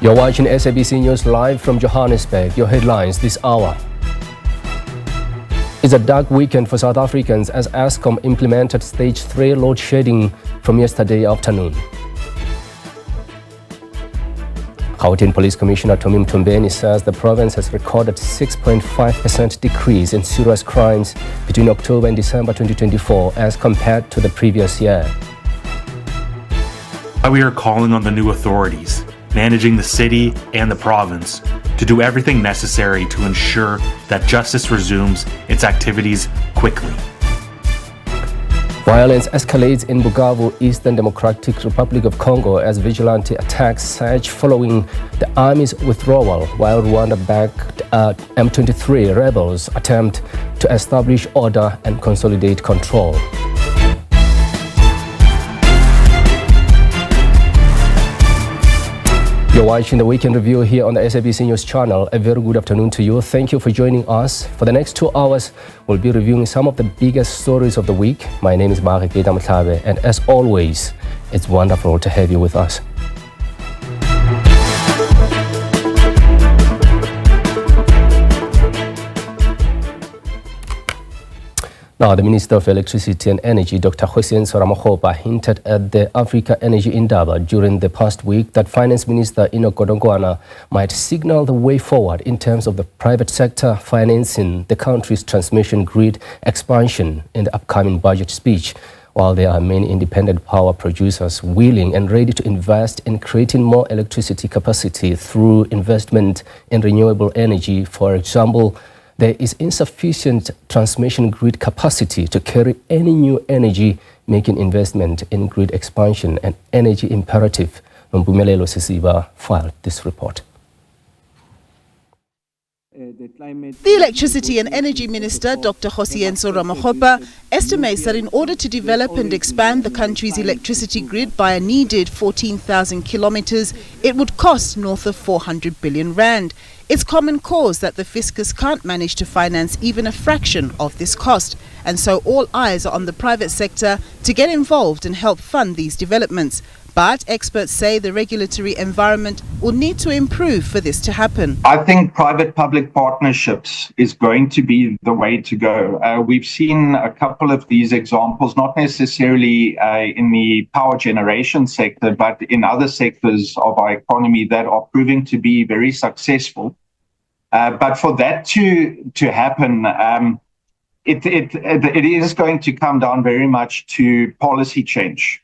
You're watching SABC News live from Johannesburg. Your headlines this hour. It's a dark weekend for South Africans as Eskom implemented stage 3 load shedding from yesterday afternoon. Gauteng Police Commissioner Tommy Mtombeni says the province has recorded 6.5% decrease in serious crimes between October and December 2024 as compared to the previous year. We are calling on the new authorities managing the city and the province to do everything necessary to ensure that justice resumes its activities quickly. Violence escalates in Bukavu, Eastern Democratic Republic of Congo as vigilante attacks surge following the army's withdrawal, while Rwanda-backed M23 rebels attempt to establish order and consolidate control. You're watching the Weekend Review here on the SABC News channel. A very good afternoon to you. Thank you for joining us. For the next 2 hours, we'll be reviewing some of the biggest stories of the week. My name is Mtlabe, and as always, it's wonderful to have you with us. Now, the Minister of Electricity and Energy, Dr. Johannesburg Ramokgopa, hinted at the Africa Energy Indaba during the past week that Finance Minister Enoch Godongwana might signal the way forward in terms of the private sector financing the country's transmission grid expansion in the upcoming budget speech. While there are many independent power producers willing and ready to invest in creating more electricity capacity through investment in renewable energy, for example, there is insufficient transmission grid capacity to carry any new energy, making investment in grid expansion an energy imperative. Nompumelelo Sisiba filed this report. The Electricity and Energy Minister, Dr. Johannesburg Ramokgopa, estimates that in order to develop and expand the country's electricity grid by a needed 14,000 kilometers, it would cost north of 400 billion rand. It's common cause that the fiscus can't manage to finance even a fraction of this cost, and so all eyes are on the private sector to get involved and help fund these developments. But experts say the regulatory environment will need to improve for this to happen. I think private-public partnerships is going to be the way to go. We've seen a couple of these examples, not necessarily in the power generation sector, but in other sectors of our economy that are proving to be very successful. But for that to happen, it is going to come down very much to policy change.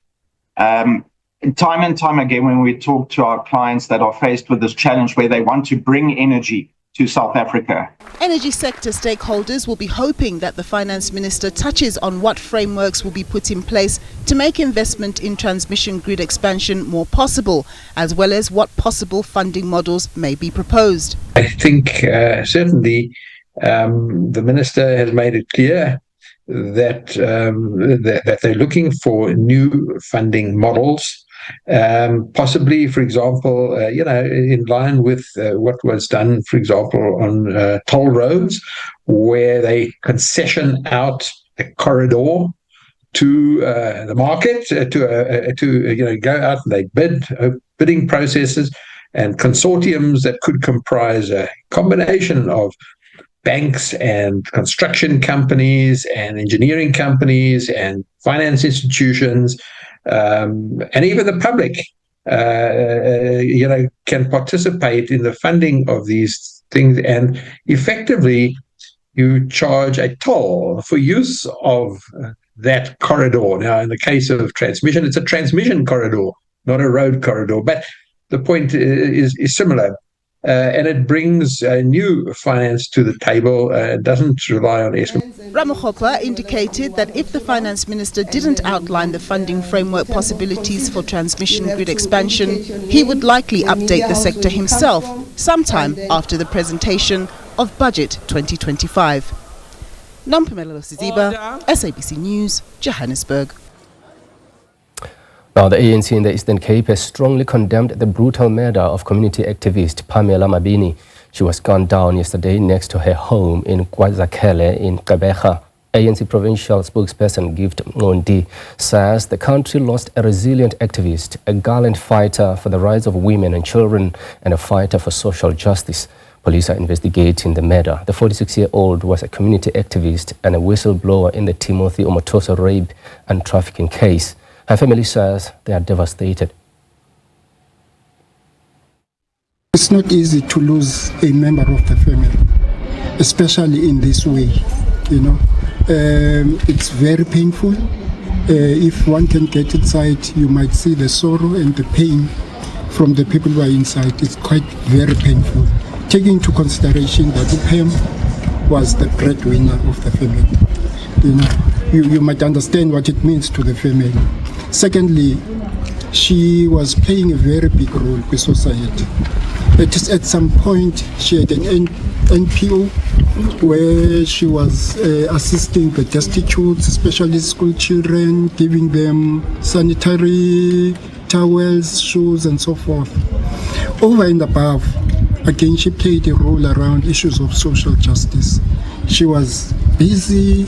Time and time again, when we talk to our clients that are faced with this challenge where they want to bring energy to South Africa. Energy sector stakeholders will be hoping that the Finance Minister touches on what frameworks will be put in place to make investment in transmission grid expansion more possible, as well as what possible funding models may be proposed. I think certainly the Minister has made it clear that that they're looking for new funding models. Possibly, for example, in line with what was done, for example, on toll roads, where they concession out a corridor to the market to go out and they bidding processes and consortiums that could comprise a combination of banks and construction companies and engineering companies and finance institutions. And even the public, can participate in the funding of these things, and effectively you charge a toll for use of that corridor. Now, in the case of transmission, it's a transmission corridor, not a road corridor, but the point is similar. And it brings new finance to the table, doesn't rely on Eskom. Ramokgopa indicated that if the Finance Minister didn't outline the funding framework possibilities for transmission grid expansion, he would likely update the sector himself sometime after the presentation of Budget 2025. Nompumelelo Sisiba, SABC News, Johannesburg. Now, the ANC in the Eastern Cape has strongly condemned the brutal murder of community activist Pamela Mabini. She was gunned down yesterday next to her home in KwaZakhele in Gqeberha. ANC provincial spokesperson Gift Ngondi says the country lost a resilient activist, a gallant fighter for the rights of women and children, and a fighter for social justice. Police are investigating the murder. The 46-year-old was a community activist and a whistleblower in the Timothy Omotoso rape and trafficking case. Her family says they are devastated. It's not easy to lose a member of the family, especially in this way, you know. It's very painful. If one can get inside, you might see the sorrow and the pain from the people who are inside. It's quite very painful. Taking into consideration that Upem was the breadwinner of the family. You know, you might understand what it means to the family. Secondly, she was playing a very big role in society. At some point, she had an NPO where she was assisting the destitutes, especially school children, giving them sanitary towels, shoes, and so forth. Over and above, again, she played a role around issues of social justice. She was busy,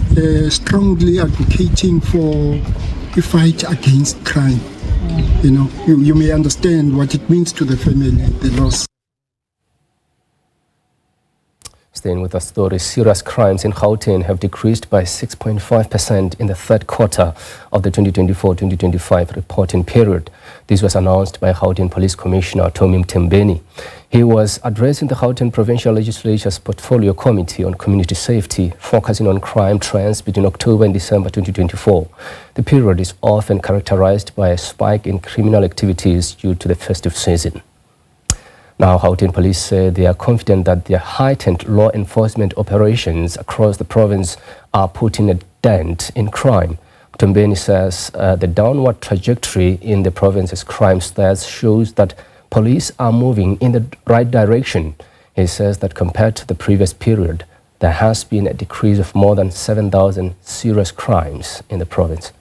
strongly advocating for a fight against crime. You know, you may understand what it means to the family, the loss. Staying with the story, serious crimes in Gauteng have decreased by 6.5% in the third quarter of the 2024-2025 reporting period. This was announced by Gauteng Police Commissioner Tommy Mtembeni. He was addressing the Gauteng Provincial Legislature's Portfolio Committee on Community Safety, focusing on crime trends between October and December 2024. The period is often characterized by a spike in criminal activities due to the festive season. Now, Gauteng police say they are confident that their heightened law enforcement operations across the province are putting a dent in crime. Mtembeni says the downward trajectory in the province's crime stats shows that police are moving in the right direction. He says that compared to the previous period, there has been a decrease of more than 7,000 serious crimes in the province.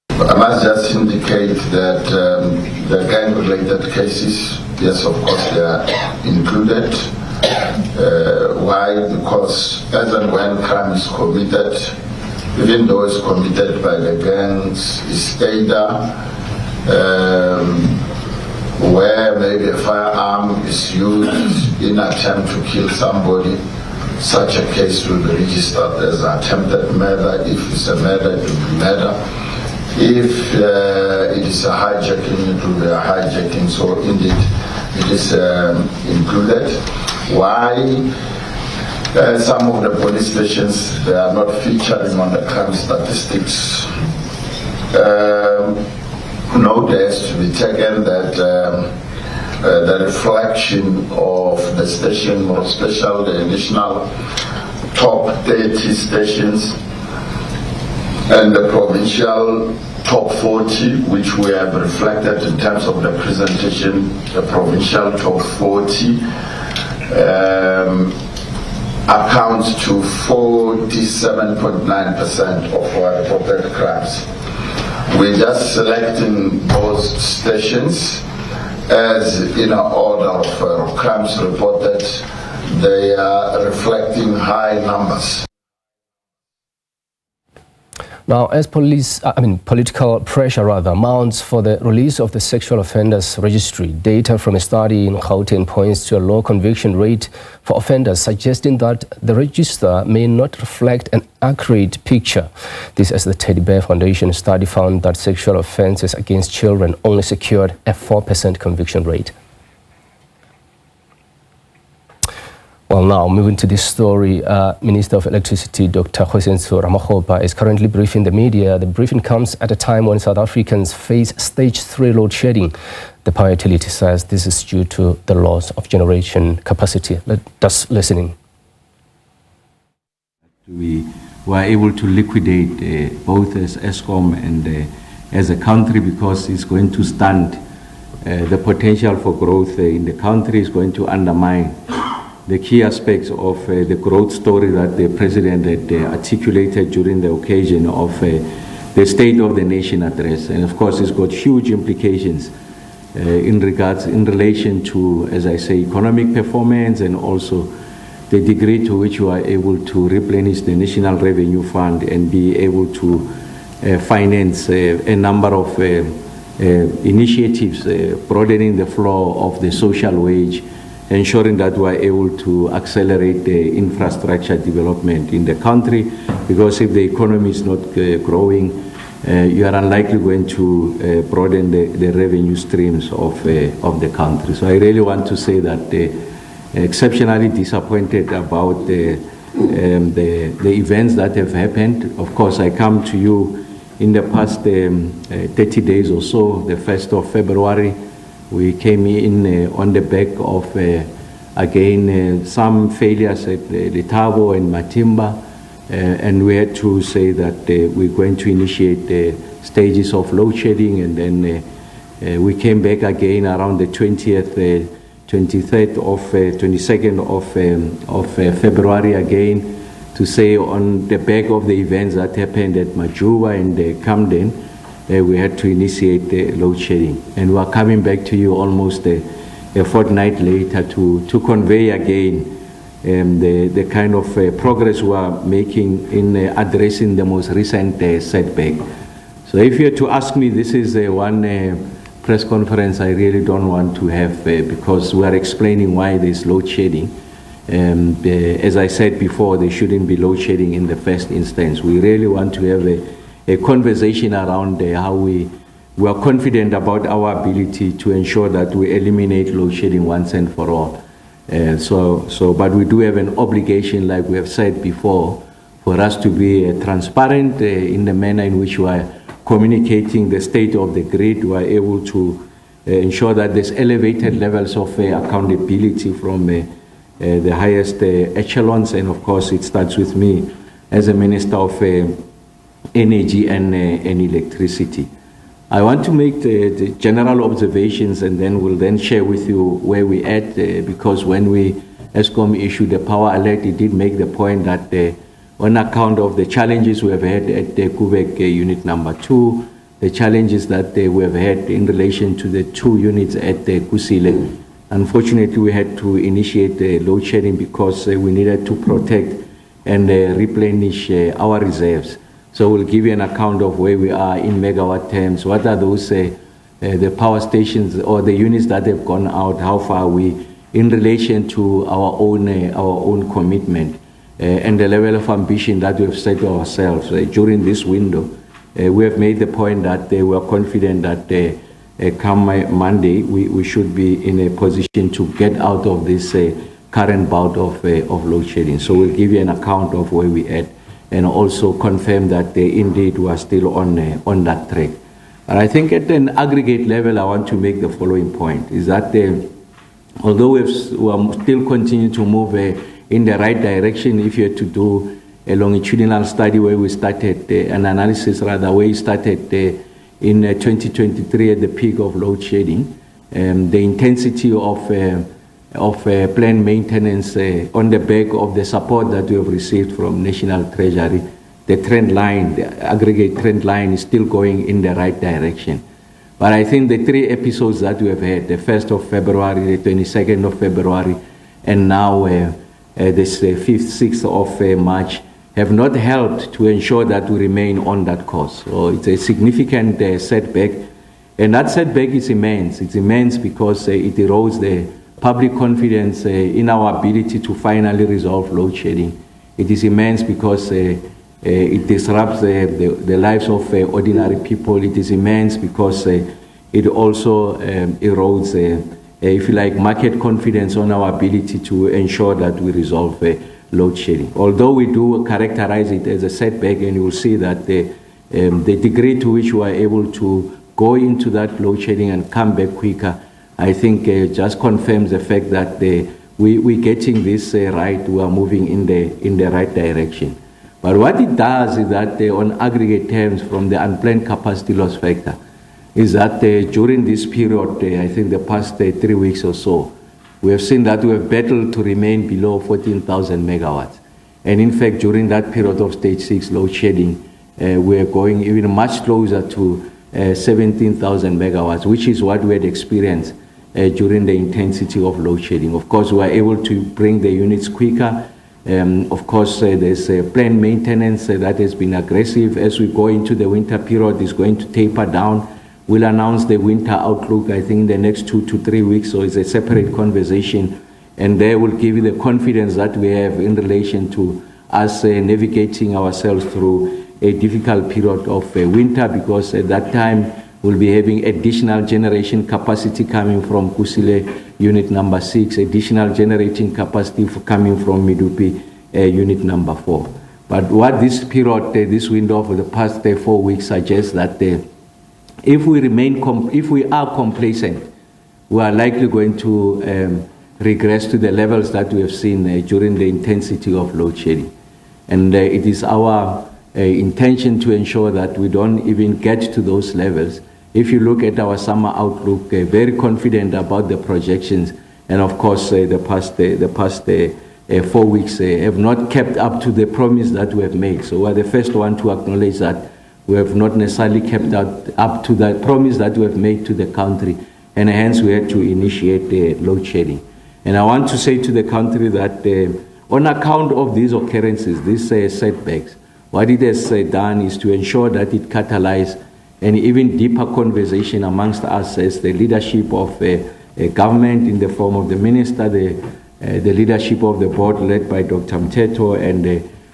I must just indicate that the gang-related cases, yes, of course, they are included. Why? Because as and when crime is committed, even though it's committed by the gangs, it's either where maybe a firearm is used in an attempt to kill somebody. Such a case will be registered as attempted murder. If it's a murder, it will be murder. If it is a hijacking, it will be a hijacking. So indeed, it is included. Why? Some of the police stations, they are not featuring on the crime statistics. Note has to be taken that the reflection of the station, more especially the national top 30 stations, and the provincial top 40, which we have reflected in terms of the presentation, the provincial top 40 accounts to 47.9% of our reported crimes. We're just selecting those stations as in order of crimes reported. They are reflecting high numbers. Now, as political pressure mounts for the release of the sexual offenders registry, data from a study in Gauteng points to a low conviction rate for offenders, suggesting that the register may not reflect an accurate picture. This, as the Teddy Bear Foundation study found that sexual offences against children only secured a 4% conviction rate. Well, now, moving to this story, Minister of Electricity, Dr. Johannesburg is currently briefing the media. The briefing comes at a time when South Africans face stage 3 load shedding. The power utility says this is due to the loss of generation capacity. Let us listen. We were able to liquidate both as Eskom and as a country, because it's going to stunt the potential for growth in the country, is going to undermine the key aspects of the growth story that the President had articulated during the occasion of the State of the Nation address. And of course, it's got huge implications in relation to, as I say, economic performance, and also the degree to which we are able to replenish the National Revenue Fund and be able to finance a number of initiatives broadening the flow of the social wage, ensuring that we are able to accelerate the infrastructure development in the country, because if the economy is not growing, you are unlikely going to broaden the revenue streams of the country. So I really want to say that exceptionally disappointed about the events that have happened. Of course, I come to you in the past 30 days or so, the 1st of February, we came in on the back of, again, some failures at Letabo and Matimba, and we had to say that we're going to initiate stages of load shedding, and then we came back again around the 20th, 23rd of, 22nd of February again, to say on the back of the events that happened at Majuba and Camden, we had to initiate load shedding. And we are coming back to you almost a fortnight later to convey again the kind of progress we are making in addressing the most recent setback. So if you were to ask me, this is one press conference I really don't want to have because we are explaining why there's load shedding. As I said before, there shouldn't be load shedding in the first instance. We really want to have a conversation around how we are confident about our ability to ensure that we eliminate load shedding once and for all. But we do have an obligation, like we have said before, for us to be transparent in the manner in which we are communicating the state of the grid. We are able to ensure that there's elevated levels of accountability from the highest echelons, and of course it starts with me as a Minister of Energy and Electricity. I want to make the general observations, and then we'll then share with you where we at, because when Eskom issued the power alert, it did make the point that on account of the challenges we have had at the Kubek unit number 2, the challenges that we have had in relation to the 2 units at Kusile, unfortunately, we had to initiate load shedding because we needed to protect and replenish our reserves. So we'll give you an account of where we are in megawatt terms. What are those the power stations or the units that have gone out? How far are we in relation to our own commitment and the level of ambition that we have set to ourselves during this window? We have made the point that we are confident that come Monday, we should be in a position to get out of this current bout of load shedding. So we'll give you an account of where we at, and also confirm that indeed we are still on that track. And I think at an aggregate level, I want to make the following point, is that although we are still continuing to move in the right direction, if you had to do a longitudinal study where we started, an analysis rather, where we started in 2023 at the peak of load shedding, the intensity of planned maintenance on the back of the support that we have received from National Treasury, the trend line, the aggregate trend line is still going in the right direction. But I think the 3 episodes that we have had, the 1st of February, the 22nd of February, and now this 5th, 6th of March, have not helped to ensure that we remain on that course. So it's a significant setback, and that setback is immense. It's immense because it erodes the public confidence in our ability to finally resolve load shedding. It is immense because it disrupts the lives of ordinary people. It is immense because it also erodes, if you like, market confidence on our ability to ensure that we resolve load shedding. Although we do characterize it as a setback, and you will see that the degree to which we are able to go into that load shedding and come back quicker, I think just confirms the fact that we're getting this right. We are moving in the right direction. But what it does is that on aggregate terms, from the unplanned capacity loss factor, is that during this period, I think the past 3 weeks or so, we have seen that we have battled to remain below 14,000 megawatts. And in fact, during that period of stage 6 load shedding, we are going even much closer to 17,000 megawatts, which is what we had experienced during the intensity of load shedding. Of course, we are able to bring the units quicker. Of course, there's planned maintenance that has been aggressive. As we go into the winter period, it's going to taper down. We'll announce the winter outlook, I think, in the next 2 to 3 weeks, so it's a separate conversation. And they will give you the confidence that we have in relation to us navigating ourselves through a difficult period of winter, because at that time we'll be having additional generation capacity coming from Kusile unit number 6, additional generating capacity coming from Medupi unit number 4. But what this period, this window of the past 4 weeks suggests that if we are complacent, we are likely going to regress to the levels that we have seen during the intensity of load shedding. And it is our intention to ensure that we don't even get to those levels. If you look at our summer outlook, very confident about the projections, and of course the past 4 weeks have not kept up to the promise that we have made. So we're the first one to acknowledge that we have not necessarily kept up to the promise that we have made to the country, and hence we had to initiate the load shedding. And I want to say to the country that on account of these occurrences, these setbacks, what it has done is to ensure that it catalyzes an even deeper conversation amongst us as the leadership of government in the form of the minister, the leadership of the board led by Dr. Mteto, and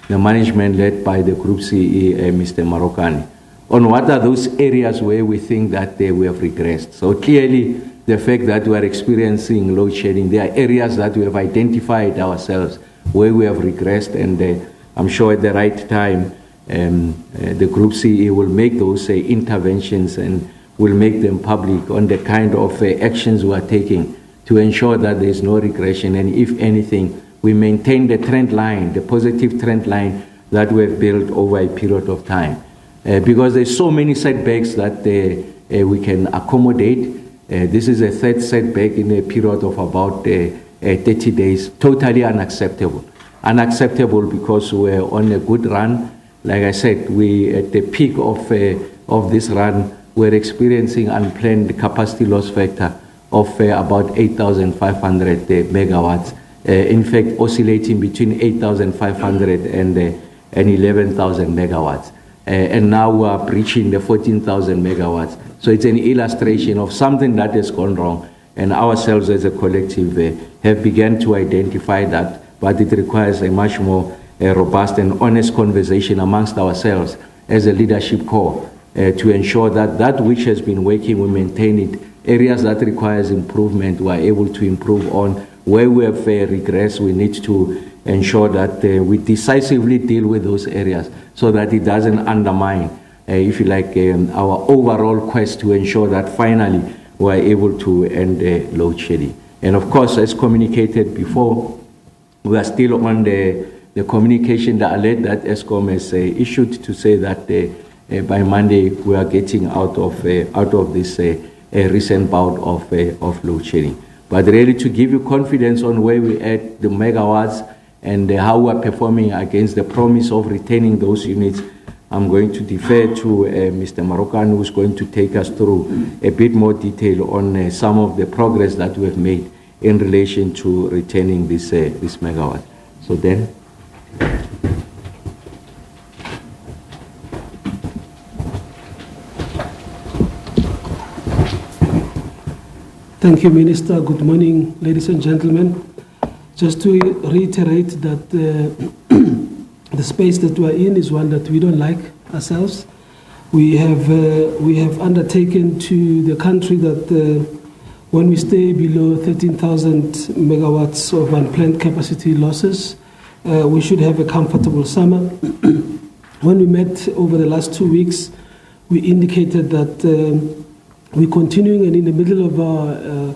the management led by the Group CEO, Mr. Marokani, on what are those areas where we think that we have regressed. So clearly, the fact that we are experiencing load shedding, there are areas that we have identified ourselves where we have regressed, and I'm sure at the right time, the Group CEO will make those interventions and will make them public on the kind of actions we are taking to ensure that there is no regression, and if anything, we maintain the trend line, the positive trend line that we have built over a period of time. Because there's so many setbacks that we can accommodate. This is a third setback in a period of about 30 days, totally unacceptable. Unacceptable because we're on a good run. Like I said, we at the peak of this run, we're experiencing unplanned capacity loss factor of about 8,500 megawatts. In fact, oscillating between 8,500 and 11,000 megawatts. And now we are breaching the 14,000 megawatts. So it's an illustration of something that has gone wrong, and ourselves as a collective have begun to identify that, but it requires a much more robust and honest conversation amongst ourselves as a leadership core to ensure that that which has been working, we maintain it. Areas that requires improvement, we are able to improve on. Where we have regressed, we need to ensure that we decisively deal with those areas so that it doesn't undermine, if you like, our overall quest to ensure that finally we are able to end load shedding. And of course, as communicated before, we are still on the communication, the alert that Eskom has issued to say that by Monday we are getting out of this recent bout of load shedding. But really to give you confidence on where we at, the megawatts, and how we are performing against the promise of retaining those units, I'm going to defer to Mr. Marokani, who's going to take us through a bit more detail on some of the progress that we have made in relation to retaining this megawatt. So then. Thank you, Minister. Good morning, ladies and gentlemen. Just to reiterate that the space that we are in is one that we don't like ourselves. We have undertaken to the country that when we stay below 13,000 megawatts of unplanned capacity losses, we should have a comfortable summer. When we met over the last 2 weeks, we indicated that we're continuing and in the middle of our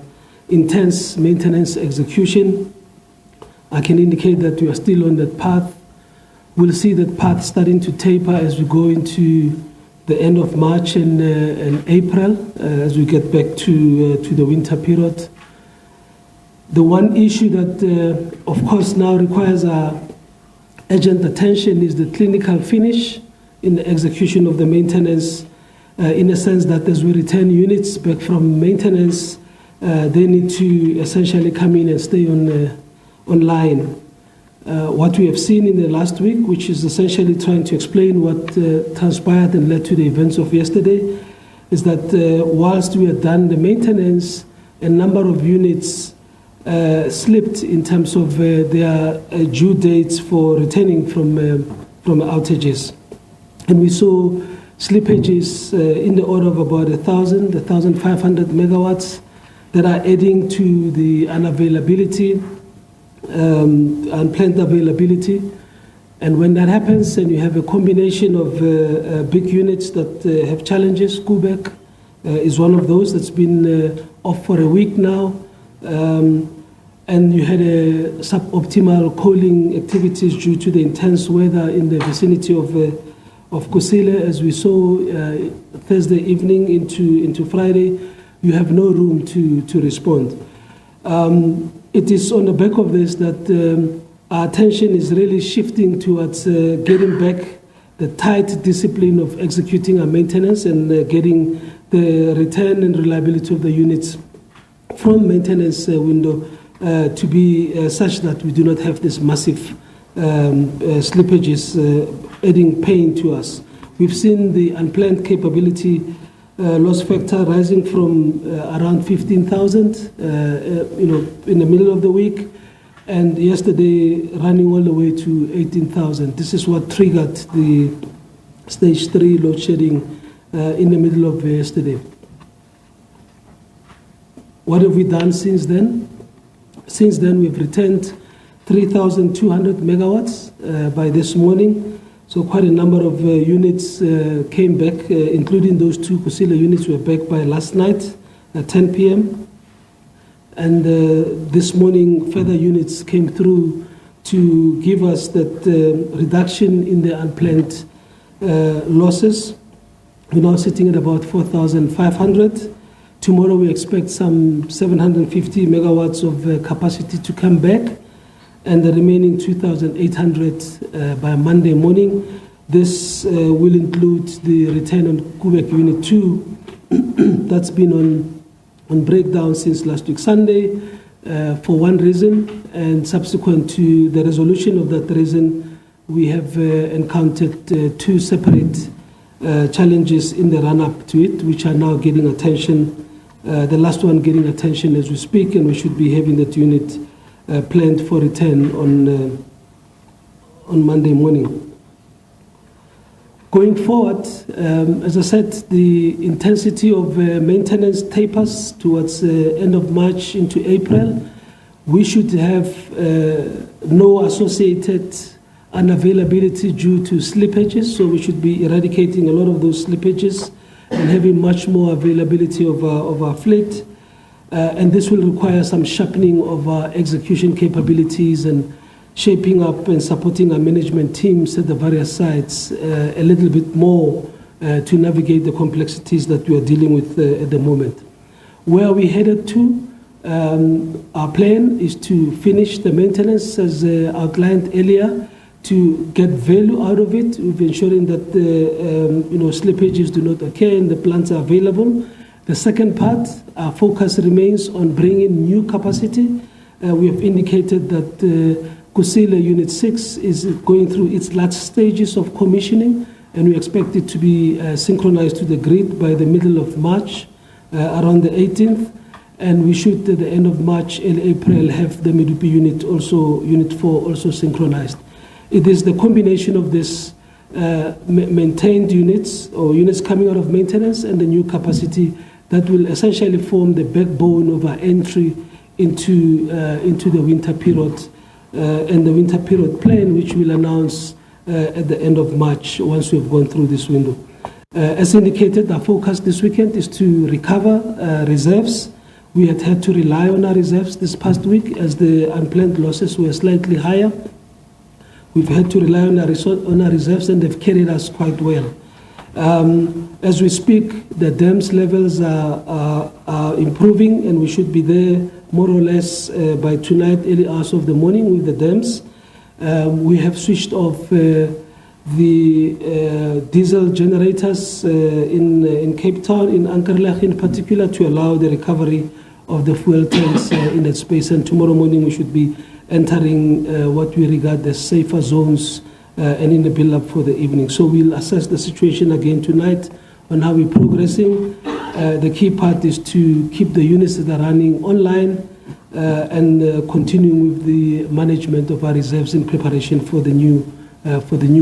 intense maintenance execution. I can indicate that we are still on that path. We'll see that path starting to taper as we go into the end of March and April, as we get back to the winter period. The one issue that, of course, now requires our urgent attention is the clinical finish in the execution of the maintenance, in a sense that as we return units back from maintenance, they need to essentially come in and stay online. What we have seen in the last week, which is essentially trying to explain what transpired and led to the events of yesterday, is that whilst we had done the maintenance, a number of units slipped in terms of their due dates for returning from outages. And we saw slippages in the order of about 1,500 megawatts that are adding to the unavailability, unplanned availability. And when that happens, and you have a combination of big units that have challenges, Kubek is one of those that's been off for a week now. And you had a suboptimal coaling activities due to the intense weather in the vicinity of Kusile, as we saw Thursday evening into Friday. You have no room to respond. It is on the back of this that our attention is really shifting towards getting back the tight discipline of executing our maintenance and getting the return and reliability of the units from maintenance window to be such that we do not have this massive slippages adding pain to us. We've seen the unplanned capability loss factor rising from around 15,000 in the middle of the week, and yesterday running all the way to 18,000. This is what triggered the stage 3 load shedding in the middle of yesterday. What have we done since then? Since then, we've returned 3,200 megawatts by this morning. So quite a number of units came back, including those 2 Kusile units were back by last night at 10 p.m. And this morning, further units came through to give us that reduction in the unplanned losses. We're now sitting at about 4,500. Tomorrow we expect some 750 megawatts of capacity to come back, and the remaining 2,800 by Monday morning. This will include the return on Kubek Unit 2 that's been on breakdown since last week Sunday for one reason, and subsequent to the resolution of that reason, we have encountered 2 separate challenges in the run-up to it, which are now getting attention. The last one getting attention as we speak, and we should be having that unit planned for return on Monday morning. Going forward, as I said, the intensity of maintenance tapers towards the end of March into April. We should have no associated unavailability due to slippages, so we should be eradicating a lot of those slippages and having much more availability of our fleet. And this will require some sharpening of our execution capabilities and shaping up and supporting our management teams at the various sites a little bit more to navigate the complexities that we are dealing with at the moment. Where are we headed to? Our plan is to finish the maintenance as outlined earlier, to get value out of it, with ensuring that slippages do not occur and the plants are available. The second part, our focus remains on bringing new capacity. We have indicated that Kusile Unit 6 is going through its last stages of commissioning, and we expect it to be synchronized to the grid by the middle of March, around the 18th. And we should, at the end of March, early April, have the Medupi Unit 4 also synchronized. It is the combination of this maintained units or units coming out of maintenance and the new capacity that will essentially form the backbone of our entry into the winter period and the winter period plan, which we'll announce at the end of March once we've gone through this window. As indicated, our focus this weekend is to recover reserves. We had to rely on our reserves this past week as the unplanned losses were slightly higher. We've had to rely on our reserves, and they've carried us quite well. As we speak, the dams levels are improving, and we should be there more or less by tonight, early hours of the morning with the dams. We have switched off the diesel generators in Cape Town, in Ankerlech in particular, to allow the recovery the fuel tanks in that space. And tomorrow morning we should be entering what we regard as safer zones and in the build-up for the evening. So we'll assess the situation again tonight on how we're progressing. The key part is to keep the units that are running online and continuing with the management of our reserves in preparation for the new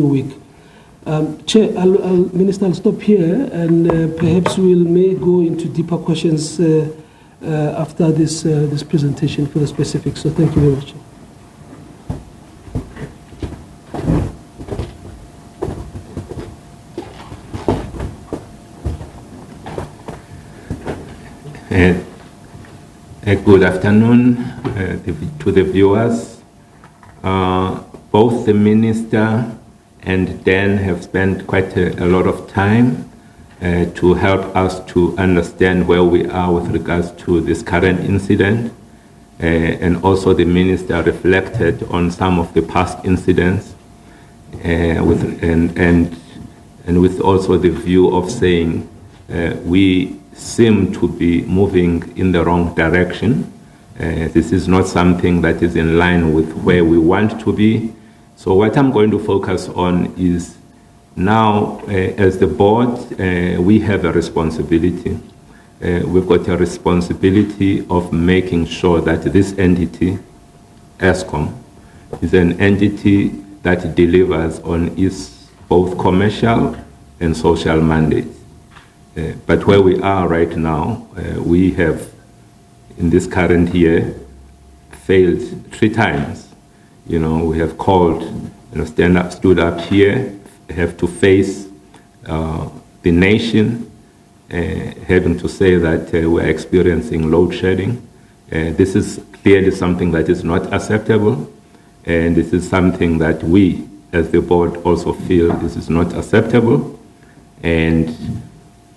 week. Chair, Minister, I'll stop here, and perhaps we may go into deeper questions after this presentation for the specifics. So thank you very much. Good afternoon to the viewers. Both the Minister and Dan have spent quite a lot of time to help us to understand where we are with regards to this current incident. And also the Minister reflected on some of the past incidents with also the view of saying we seem to be moving in the wrong direction. This is not something that is in line with where we want to be. So what I'm going to focus on is now, as the board, we have a responsibility. We've got a responsibility of making sure that this entity, Eskom, is an entity that delivers on its both commercial and social mandates. But where we are right now, we have, in this current year, failed 3 times. You know, we have called, stood up here, have to face the nation, having to say that we're experiencing load shedding. This is clearly something that is not acceptable, and this is something that we, as the board, also feel this is not acceptable. And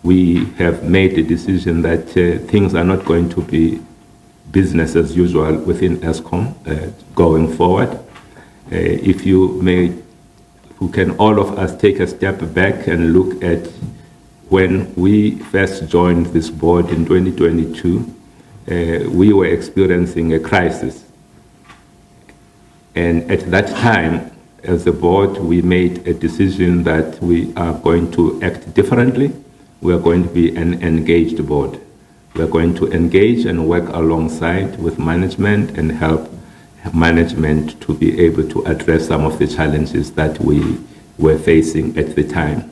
we have made the decision that things are not going to be business as usual within Eskom going forward. If you may, who can all of us take a step back and look at when we first joined this board in 2022, we were experiencing a crisis. And at that time, as a board, we made a decision that we are going to act differently. We are going to be an engaged board. We are going to engage and work alongside with management and help management to be able to address some of the challenges that we were facing at the time.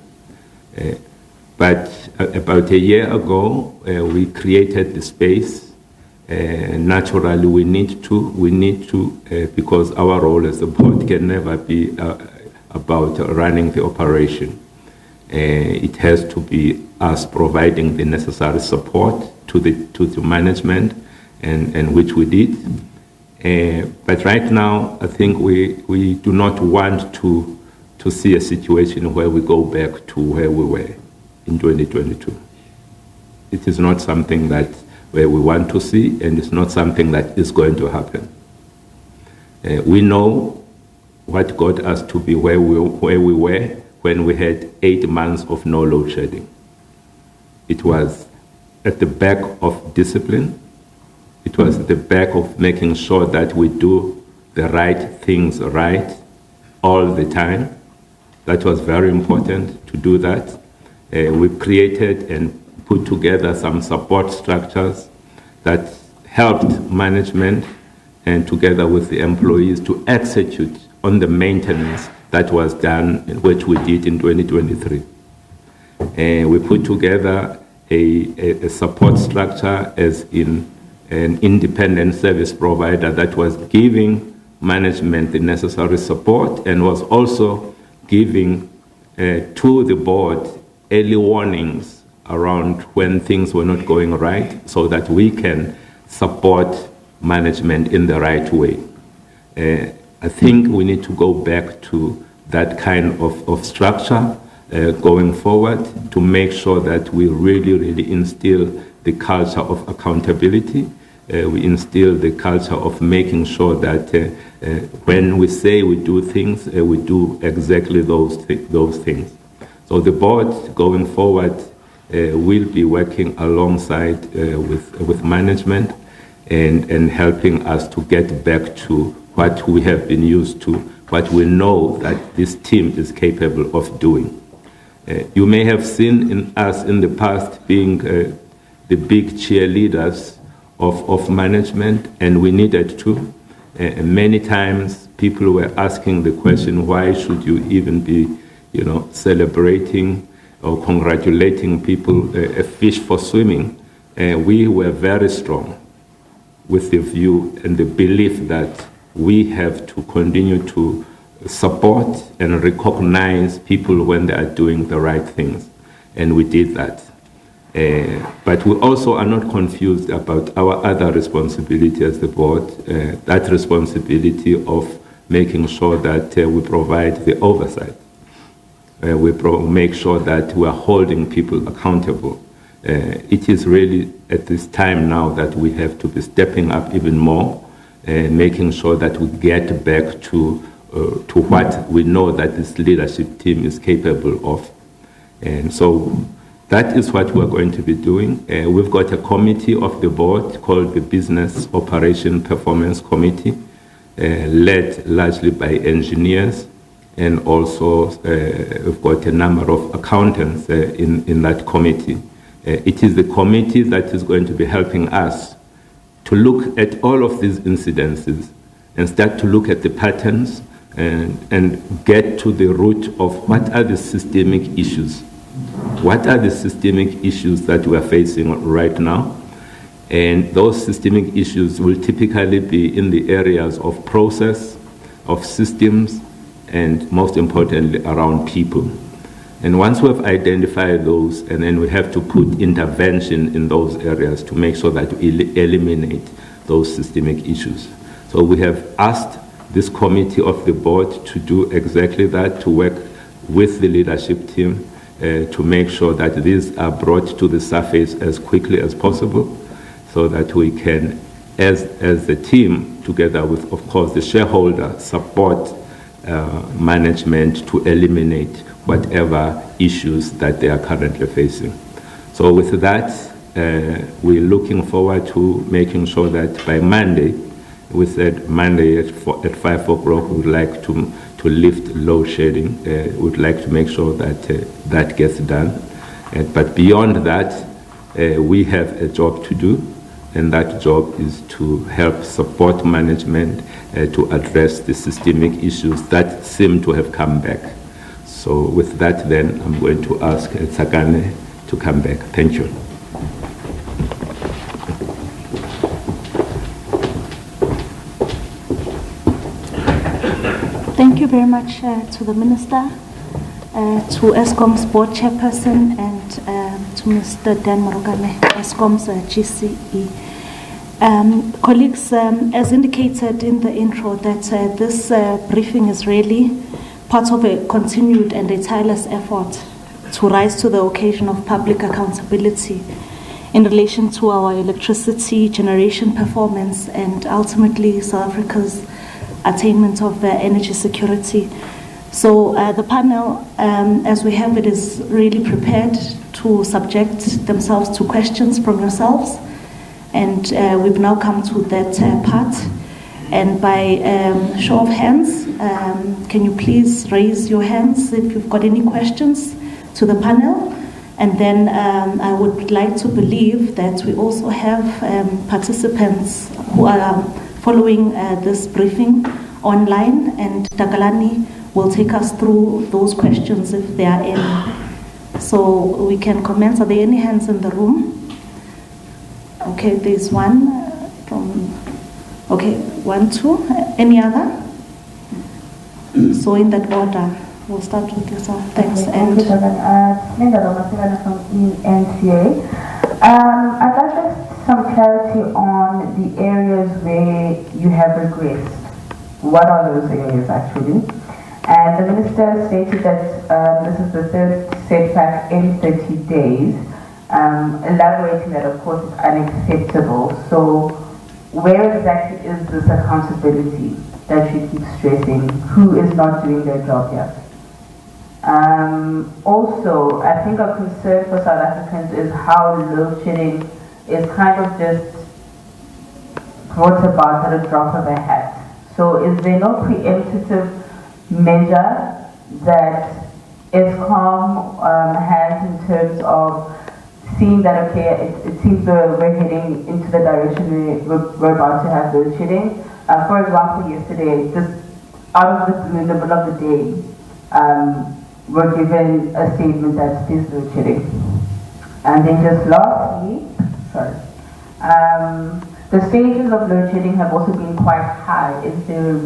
But about a year ago, we created the space. Naturally, we need to, because our role as a board can never be about running the operation. It has to be us providing the necessary support to the management, and which we did. But right now, I think we do not want to see a situation where we go back to where we were in 2022. It is not something that where we want to see, and it's not something that is going to happen. We know what got us to be where we were when we had 8 months of no load shedding. It was at the back of discipline. It was at the back of making sure that we do the right things right all the time. That was very important to do that. We created and put together some support structures that helped management and together with the employees to execute on the maintenance that was done, which we did in 2023. We put together a support structure as in an independent service provider that was giving management the necessary support and was also giving to the board early warnings around when things were not going right so that we can support management in the right way. I think we need to go back to that kind of structure going forward to make sure that we really instill the culture of accountability. We instill the culture of making sure that when we say we do things, we do exactly those things. So the board going forward will be working alongside with management and helping us to get back to what we have been used to, what we know that this team is capable of doing. You may have seen in us in the past being the big cheerleaders of management, and we needed to. Many times people were asking the question, why should you even be, celebrating or congratulating people, a fish for swimming? We were very strong with the view and the belief that we have to continue to support and recognize people when they are doing the right things. And we did that. But we also are not confused about our other responsibility as the board, that responsibility of making sure that we provide the oversight. We make sure that we are holding people accountable. It is really at this time now that we have to be stepping up even more, making sure that we get back to what we know that this leadership team is capable of. And so that is what we're going to be doing. We've got a committee of the board called the Business Operation Performance Committee, led largely by engineers, and also we've got a number of accountants in that committee. It is the committee that is going to be helping us to look at all of these incidences and start to look at the patterns and get to the root of what are the systemic issues. What are the systemic issues that we are facing right now? And those systemic issues will typically be in the areas of process, of systems, and most importantly, around people. And once we have identified those, and then we have to put intervention in those areas to make sure that we eliminate those systemic issues. So we have asked this committee of the board to do exactly that, to work with the leadership team to make sure that these are brought to the surface as quickly as possible, so that we can, as the team, together with, of course, the shareholder, support management to eliminate whatever issues that they are currently facing. So with that, we're looking forward to making sure that by Monday, we said Monday at 5 o'clock, we would like to lift load shedding. We would like to make sure that that gets done. But beyond that, we have a job to do, and that job is to help support management to address the systemic issues that seem to have come back. So with that, then, I'm going to ask Tsakane to come back. Thank you. Thank you very much to the Minister, to Eskom's board chairperson, and to Mr. Dan Marugane, Eskom's GCE. Colleagues, as indicated in the intro, that this briefing is really part of a continued and a tireless effort to rise to the occasion of public accountability in relation to our electricity generation performance and ultimately South Africa's attainment of energy security. So the panel, as we have it, is really prepared to subject themselves to questions from yourselves. And we've now come to that part. And by show of hands, can you please raise your hands if you've got any questions to the panel? And then I would like to believe that we also have participants who are following this briefing online, and Takalani will take us through those questions if there are any. So we can commence. Are there any hands in the room? Okay, there's one from, okay, 1, 2. Any other? So in that order, we'll start with yourself. Thanks. Okay, and Linda from ENCA. I'd like some clarity on the areas where you have regressed. What are those areas actually? And the minister stated that this is the third setback in 30 days, elaborating that of course it's unacceptable. So where exactly is this accountability that you keep stressing? Who is not doing their job here? Also, I think a concern for South Africans is how load shedding is kind of just brought about at a drop of a hat. So is there no preemptive measure that Eskom has in terms of seeing that, okay, it seems we're heading into the direction we're about to have load shedding? For example, yesterday, just out of the blue, in the middle of the day, we're given a statement that there's load shedding. And then just lastly, the stages of load shedding have also been quite high. Is there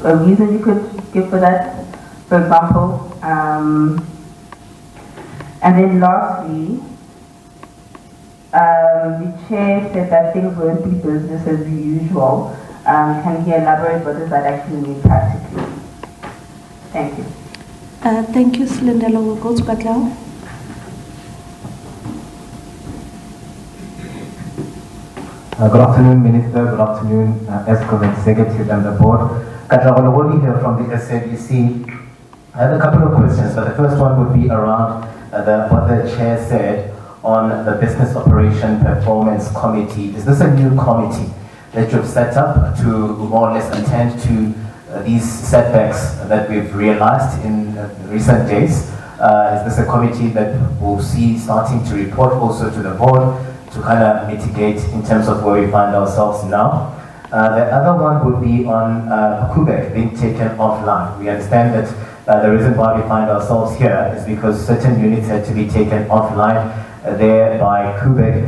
a reason you could give for that, for example? And then lastly, the chair said that things won't be business as usual. Can he elaborate what does that actually mean practically? Thank you. Thank you, Slindelo. We'll go to Batlao. Good afternoon, Minister. Good afternoon, Eskom Executive and the Board. Katlagologoli here from the SABC. I have a couple of questions, but the first one would be around what the Chair said on the Business Operation Performance Committee. Is this a new committee that you've set up to more or less attend to these setbacks that we've realized in recent days? Is this a committee that will see starting to report also to the Board to kind of mitigate in terms of where we find ourselves now? The other one would be on Quebec being taken offline. We understand that the reason why we find ourselves here is because certain units had to be taken offline there by Quebec.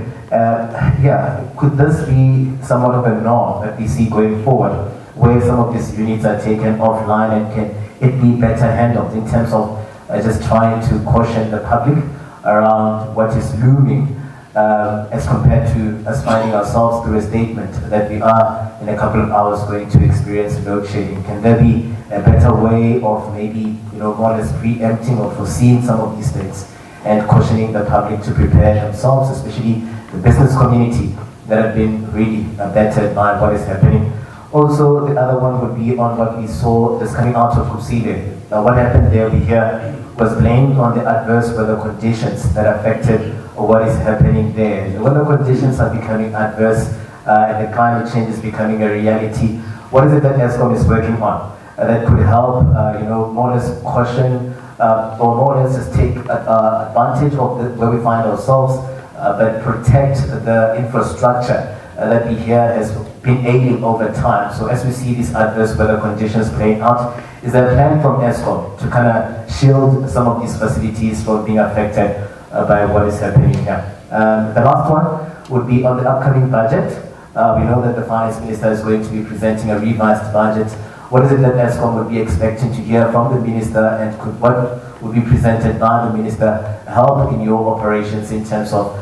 Could this be somewhat of a norm that we see going forward, where some of these units are taken offline, and can it be better handled in terms of just trying to caution the public around what is looming as compared to us finding ourselves through a statement that we are in a couple of hours going to experience load shedding? Can there be a better way of maybe, more or less preempting or foreseeing some of these things and cautioning the public to prepare themselves, especially the business community that have been really battered by what is happening? Also, the other one would be on what we saw that's coming out of Kusile. What happened there over here was blamed on the adverse weather conditions that affected what is happening there. The weather conditions are becoming adverse and the climate change is becoming a reality. What is it that Eskom is working on that could help, more or less caution or more or less just take advantage of where we find ourselves, but protect the infrastructure that we hear has been ailing over time? So as we see these adverse weather conditions playing out, is there a plan from Eskom to kind of shield some of these facilities from being affected by what is happening here? The last one would be on the upcoming budget. We know that the Finance Minister is going to be presenting a revised budget. What is it that Eskom would be expecting to hear from the Minister, and what would be presented by the Minister help in your operations in terms of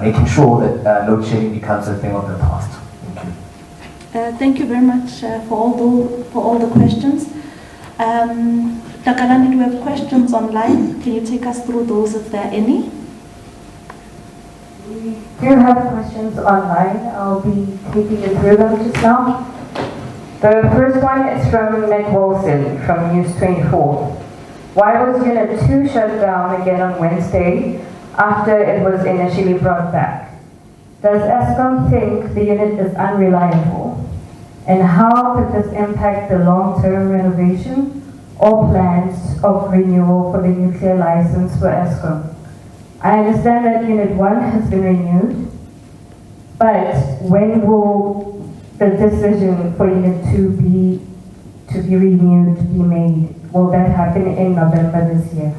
making sure that load shedding becomes a thing of the past? Thank you. Thank you very much for all the questions. Takalani, do we have questions online? Can you take us through those if there are any? We do have questions online. I'll be taking you through them just now. The first one is from Nick Wilson from News 24. Why was Unit 2 shut down again on Wednesday after it was initially brought back? Does Eskom think the unit is unreliable? And how could this impact the long-term renovation or plans of renewal for the nuclear license for Eskom? I understand that Unit 1 has been renewed, but when will the decision for Unit 2 to be renewed be made? Will that happen in November this year?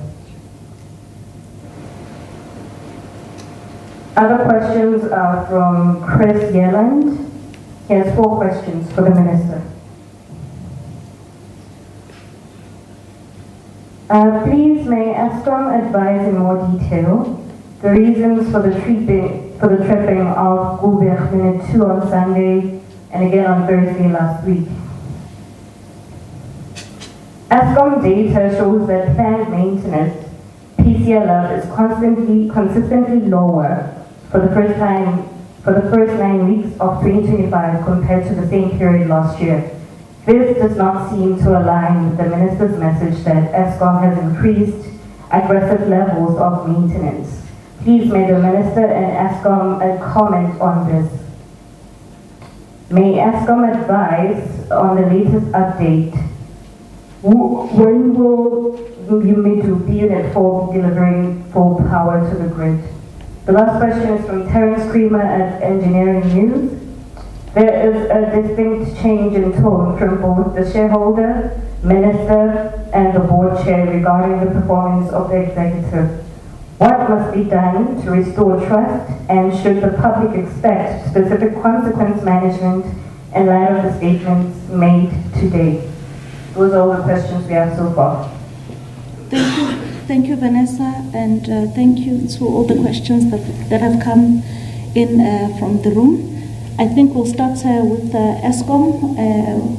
Other questions are from Chris Yelland. He has 4 questions for the Minister. Please may Eskom advise in more detail the reasons for the tripping of Gulberg Unit 2 on Sunday and again on Thursday last week. Eskom data shows that planned maintenance PCLF is consistently lower for the first 9 weeks of 2025 compared to the same period last year. This does not seem to align with the Minister's message that Eskom has increased aggressive levels of maintenance. Please may the Minister and Eskom comment on this. May Eskom advise on the latest update? When will Unit 4 be delivering full power to the grid? The last question is from Terence Creamer at Engineering News. There is a distinct change in tone from both the shareholder, minister, and the board chair regarding the performance of the executive. What must be done to restore trust, and should the public expect specific consequence management in light of the statements made today? Those are all the questions we have so far. Thank you, Vanessa, and thank you to all the questions that have come in from the room. I think we'll start with Eskom,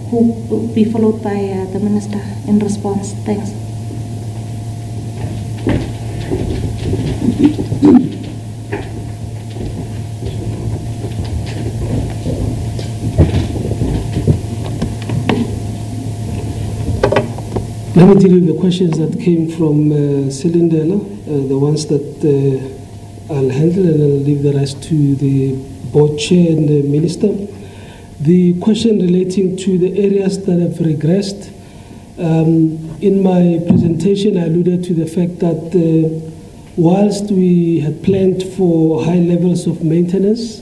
who will be followed by the Minister in response. Thanks. Let me deal with the questions that came from Silindela, the ones that I'll handle, and I'll leave the rest to the board chair and the minister. The question relating to the areas that have regressed, in my presentation I alluded to the fact that whilst we had planned for high levels of maintenance,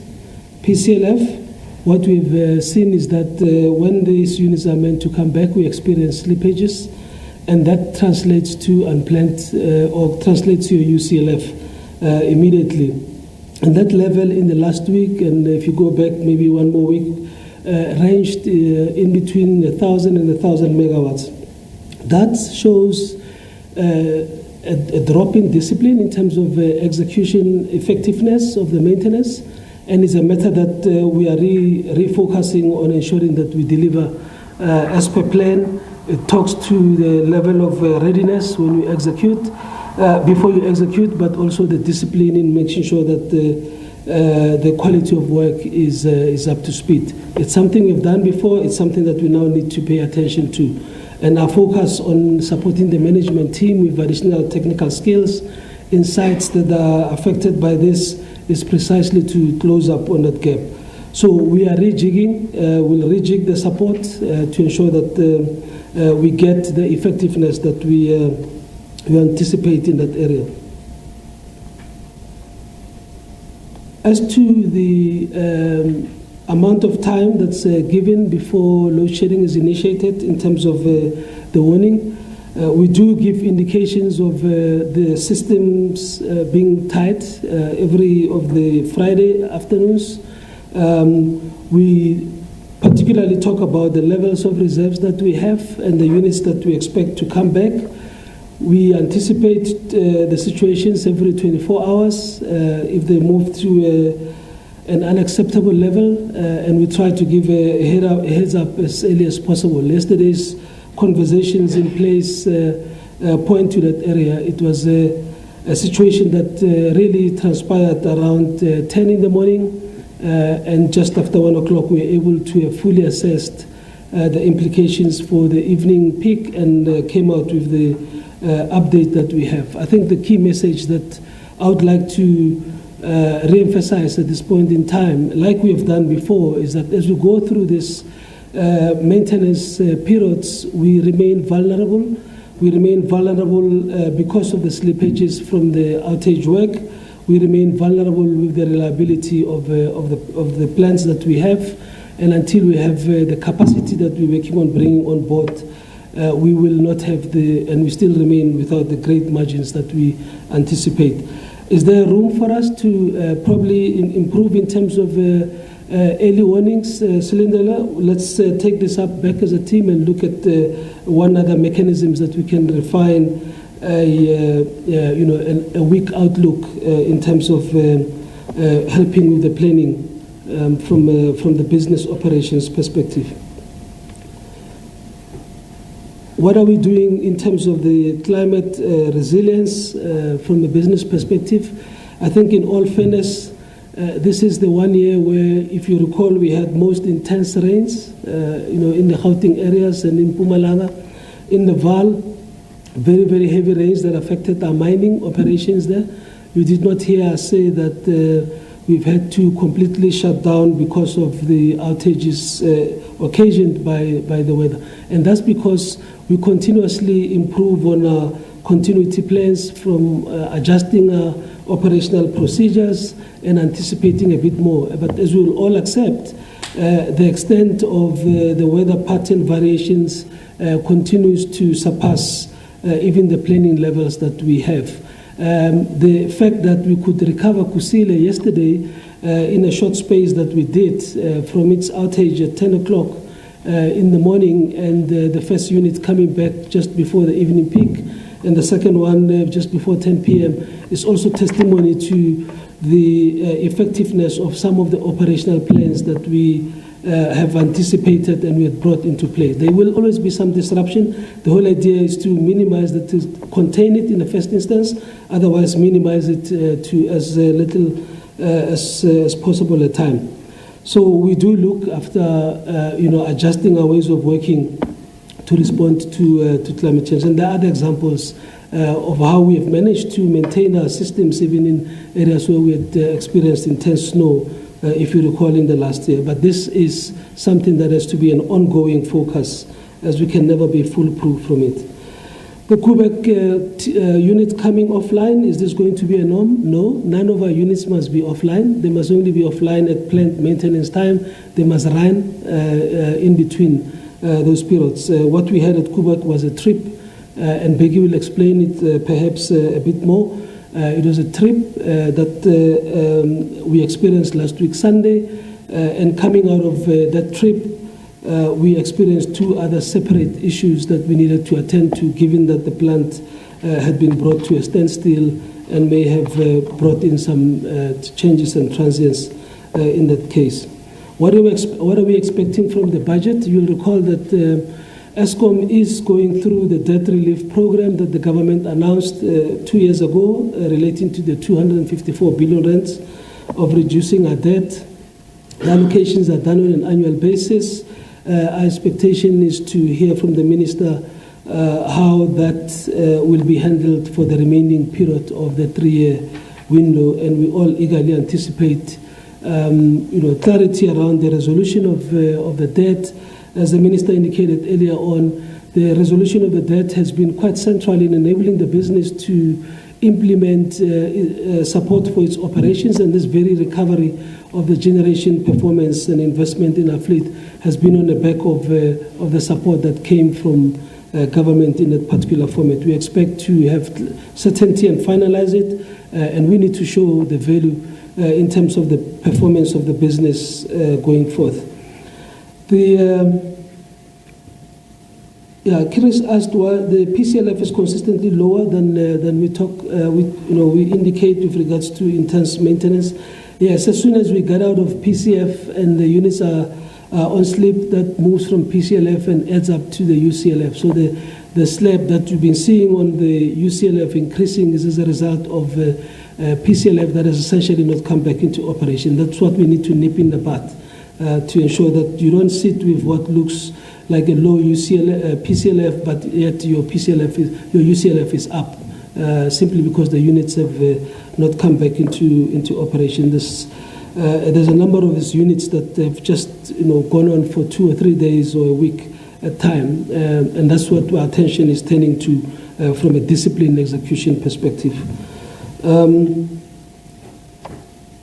PCLF, what we've seen is that when these units are meant to come back, we experience slippages, and that translates to unplanned or translates to your UCLF immediately. And that level in the last week, and if you go back maybe one more week, ranged in between 1,000 and 1,000 megawatts. That shows a drop in discipline in terms of execution effectiveness of the maintenance, and it's a matter that we are refocusing on ensuring that we deliver as per plan. It talks to the level of readiness when we execute, before you execute, but also the discipline in making sure that the quality of work is up to speed. It's something we've done before. It's something that we now need to pay attention to. And our focus on supporting the management team with additional technical skills in sites that are affected by this is precisely to close up on that gap. So we are rejigging, we'll rejig the support to ensure that we get the effectiveness that we anticipate in that area. As to the amount of time that's given before load shedding is initiated in terms of the warning, we do give indications of the systems being tight every of the Friday afternoons. We particularly talk about the levels of reserves that we have and the units that we expect to come back. We anticipate the situations every 24 hours if they move to an unacceptable level, and we try to give a heads up as early as possible. Yesterday's conversations in place point to that area. It was a situation that really transpired around 10 in the morning, and just after 1 o'clock we were able to have fully assessed the implications for the evening peak and came out with the update that we have. I think the key message that I would like to re-emphasize at this point in time, like we have done before, is that as we go through this maintenance periods, we remain vulnerable. We remain vulnerable because of the slippages from the outage work. We remain vulnerable with the reliability of the plants that we have, and until we have the capacity that we're working on bringing on board, we will not have and we still remain without the great margins that we anticipate. Is there room for us to probably improve in terms of early warnings, Silindela? Let's take this up back as a team and look at one other mechanisms that we can refine a weak outlook in terms of helping with the planning from the business operations perspective. What are we doing in terms of the climate resilience from the business perspective? I think in all fairness, this is the 1 year where, if you recall, we had most intense rains, in the Gauteng areas and in Mpumalanga, in the Vaal, very, very heavy rains that affected our mining operations there. You did not hear us say that we've had to completely shut down because of the outages occasioned by the weather. And that's because we continuously improve on our continuity plans, from adjusting our operational procedures and anticipating a bit more. But as we will all accept, the extent of the weather pattern variations continues to surpass even the planning levels that we have. The fact that we could recover Kusile yesterday in a short space that we did from its outage at 10 o'clock in the morning, and the first unit coming back just before the evening peak, and the second one just before 10 p.m. is also testimony to the effectiveness of some of the operational plans that we have anticipated and we have brought into play. There will always be some disruption. The whole idea is to minimize that, to contain it in the first instance, otherwise minimize it to as little as possible at time. So we do look after adjusting our ways of working to respond to climate change. And there are other examples of how we have managed to maintain our systems even in areas where we had experienced intense snow, if you recall, in the last year. But this is something that has to be an ongoing focus, as we can never be foolproof from it. The Quebec unit coming offline, is this going to be a norm? No, none of our units must be offline. They must only be offline at plant maintenance time. They must run in between those periods. What we had at Quebec was a trip, and Beggy will explain it perhaps a bit more. It was a trip that we experienced last week Sunday, and coming out of that trip, we experienced two other separate issues that we needed to attend to, given that the plant had been brought to a standstill and may have brought in some changes and transients in that case. What are we expecting from the budget? You'll recall that Eskom is going through the debt relief program that the government announced 2 years ago, relating to the 254 billion rands of reducing our debt. The allocations are done on an annual basis. Our expectation is to hear from the minister how that will be handled for the remaining period of the 3-year window, and we all eagerly anticipate clarity around the resolution of the debt. As the minister indicated earlier on, the resolution of the debt has been quite central in enabling the business to implement support for its operations, and this very recovery of the generation performance and investment in our fleet has been on the back of the support that came from government in that particular format. We expect to have certainty and finalize it, and we need to show the value in terms of the performance of the business going forth. Chris asked why the PCLF is consistently lower than we indicate with regards to intense maintenance. Yes, as soon as we get out of PCF and the units are on sleep, that moves from PCLF and adds up to the UCLF. So the slab that you've been seeing on the UCLF increasing is as a result of PCLF that has essentially not come back into operation. That's what we need to nip in the bud to ensure that you don't sit with what looks like a low PCLF, but yet your UCLF is up, simply because the units have not come back into operation. There's a number of these units that have just gone on for 2 or 3 days or a week at time, and that's what our attention is turning to from a discipline execution perspective.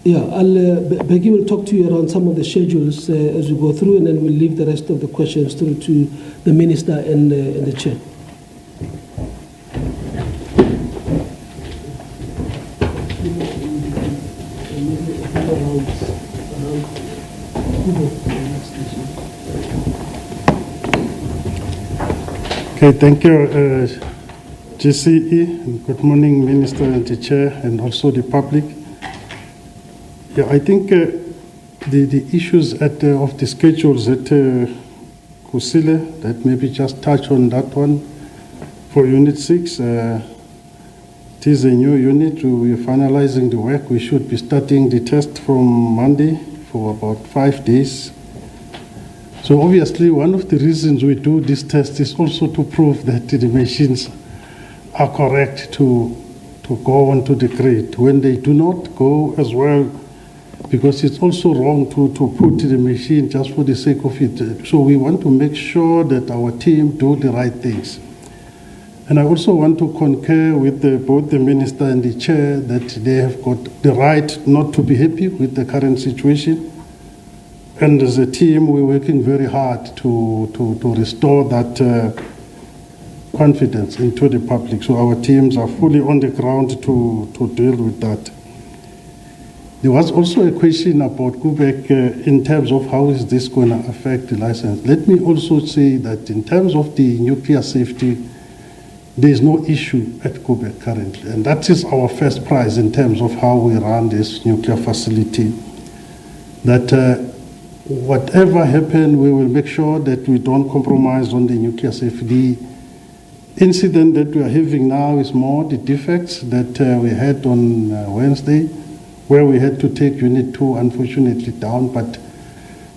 Beggy will talk to you around some of the schedules as we go through, and then we'll leave the rest of the questions through to the minister and the chair. Okay, thank you, GCE. Good morning, Minister and the Chair, and also the public. Yeah, I think the issues of the schedules at Kusile, that maybe just touch on that one. For Unit 6, it is a new unit. We are finalizing the work. We should be starting the test from Monday for about 5 days. So obviously, one of the reasons we do this test is also to prove that the machines are correct to go onto the grid. When they do not go as well because it's also wrong to put the machine just for the sake of it. So we want to make sure that our team do the right things. And I also want to concur with both the minister and the chair that they have got the right not to be happy with the current situation. And as a team, we're working very hard to restore that confidence into the public. So our teams are fully on the ground to deal with that. There was also a question about Quebec in terms of how is this going to affect the license. Let me also say that in terms of the nuclear safety, there is no issue at Quebec currently. And that is our first prize in terms of how we run this nuclear facility. That whatever happens, we will make sure that we don't compromise on the nuclear safety. The incident that we are having now is more the defects that we had on Wednesday, where we had to take Unit 2, unfortunately, down. But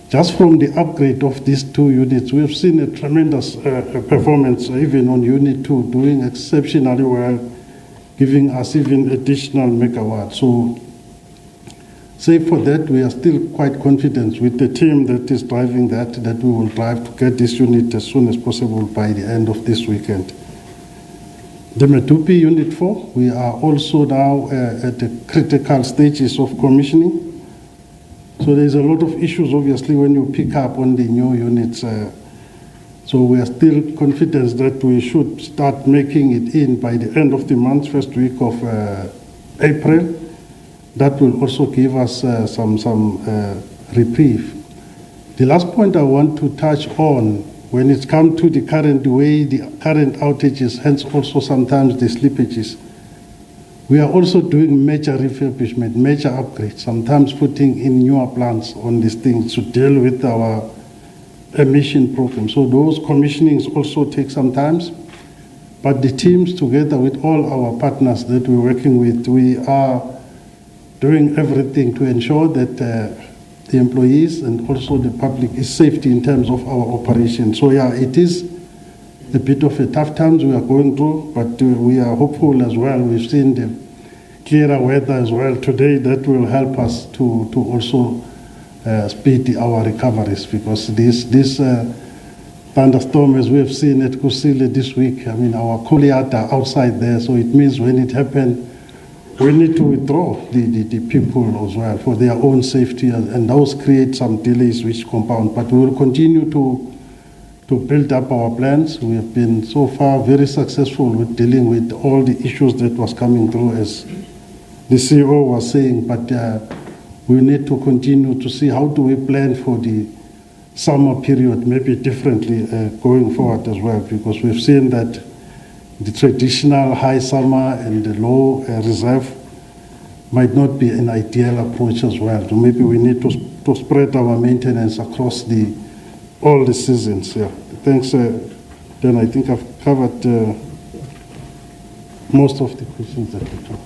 just from the upgrade of these 2 units, we have seen a tremendous performance, even on Unit 2, doing exceptionally well, giving us even additional megawatts. So, save for that, we are still quite confident with the team that is driving that we will drive to get this unit as soon as possible by the end of this weekend. The Medupi Unit 4, we are also now at the critical stages of commissioning. So there's a lot of issues, obviously, when you pick up on the new units. So we are still confident that we should start making it in by the end of the month, first week of April. That will also give us some reprieve. The last point I want to touch on, when it comes to the current outages, hence also sometimes the slippages, we are also doing major refurbishment, major upgrades, sometimes putting in newer plants on these things to deal with our emission program. So those commissionings also take some time, but the teams together with all our partners that we're working with, we are doing everything to ensure that the employees and also the public is safety in terms of our operation. So yeah, it is a bit of a tough times we are going through, but we are hopeful as well. We've seen the clearer weather as well today that will help us to also speed our recoveries, because this thunderstorm, as we have seen at Kusile this week, I mean, our Kuliata are outside there, so it means when it happens, we need to withdraw the people as well for their own safety, and those create some delays which compound. But we will continue to build up our plans. We have been so far very successful with dealing with all the issues that was coming through, as the CEO was saying, but we need to continue to see how do we plan for the summer period, maybe differently going forward as well, because we've seen that the traditional high summer and the low reserve might not be an ideal approach as well. So maybe we need to spread our maintenance across all the seasons. Yeah. Thanks. Then I think I've covered most of the questions that you took.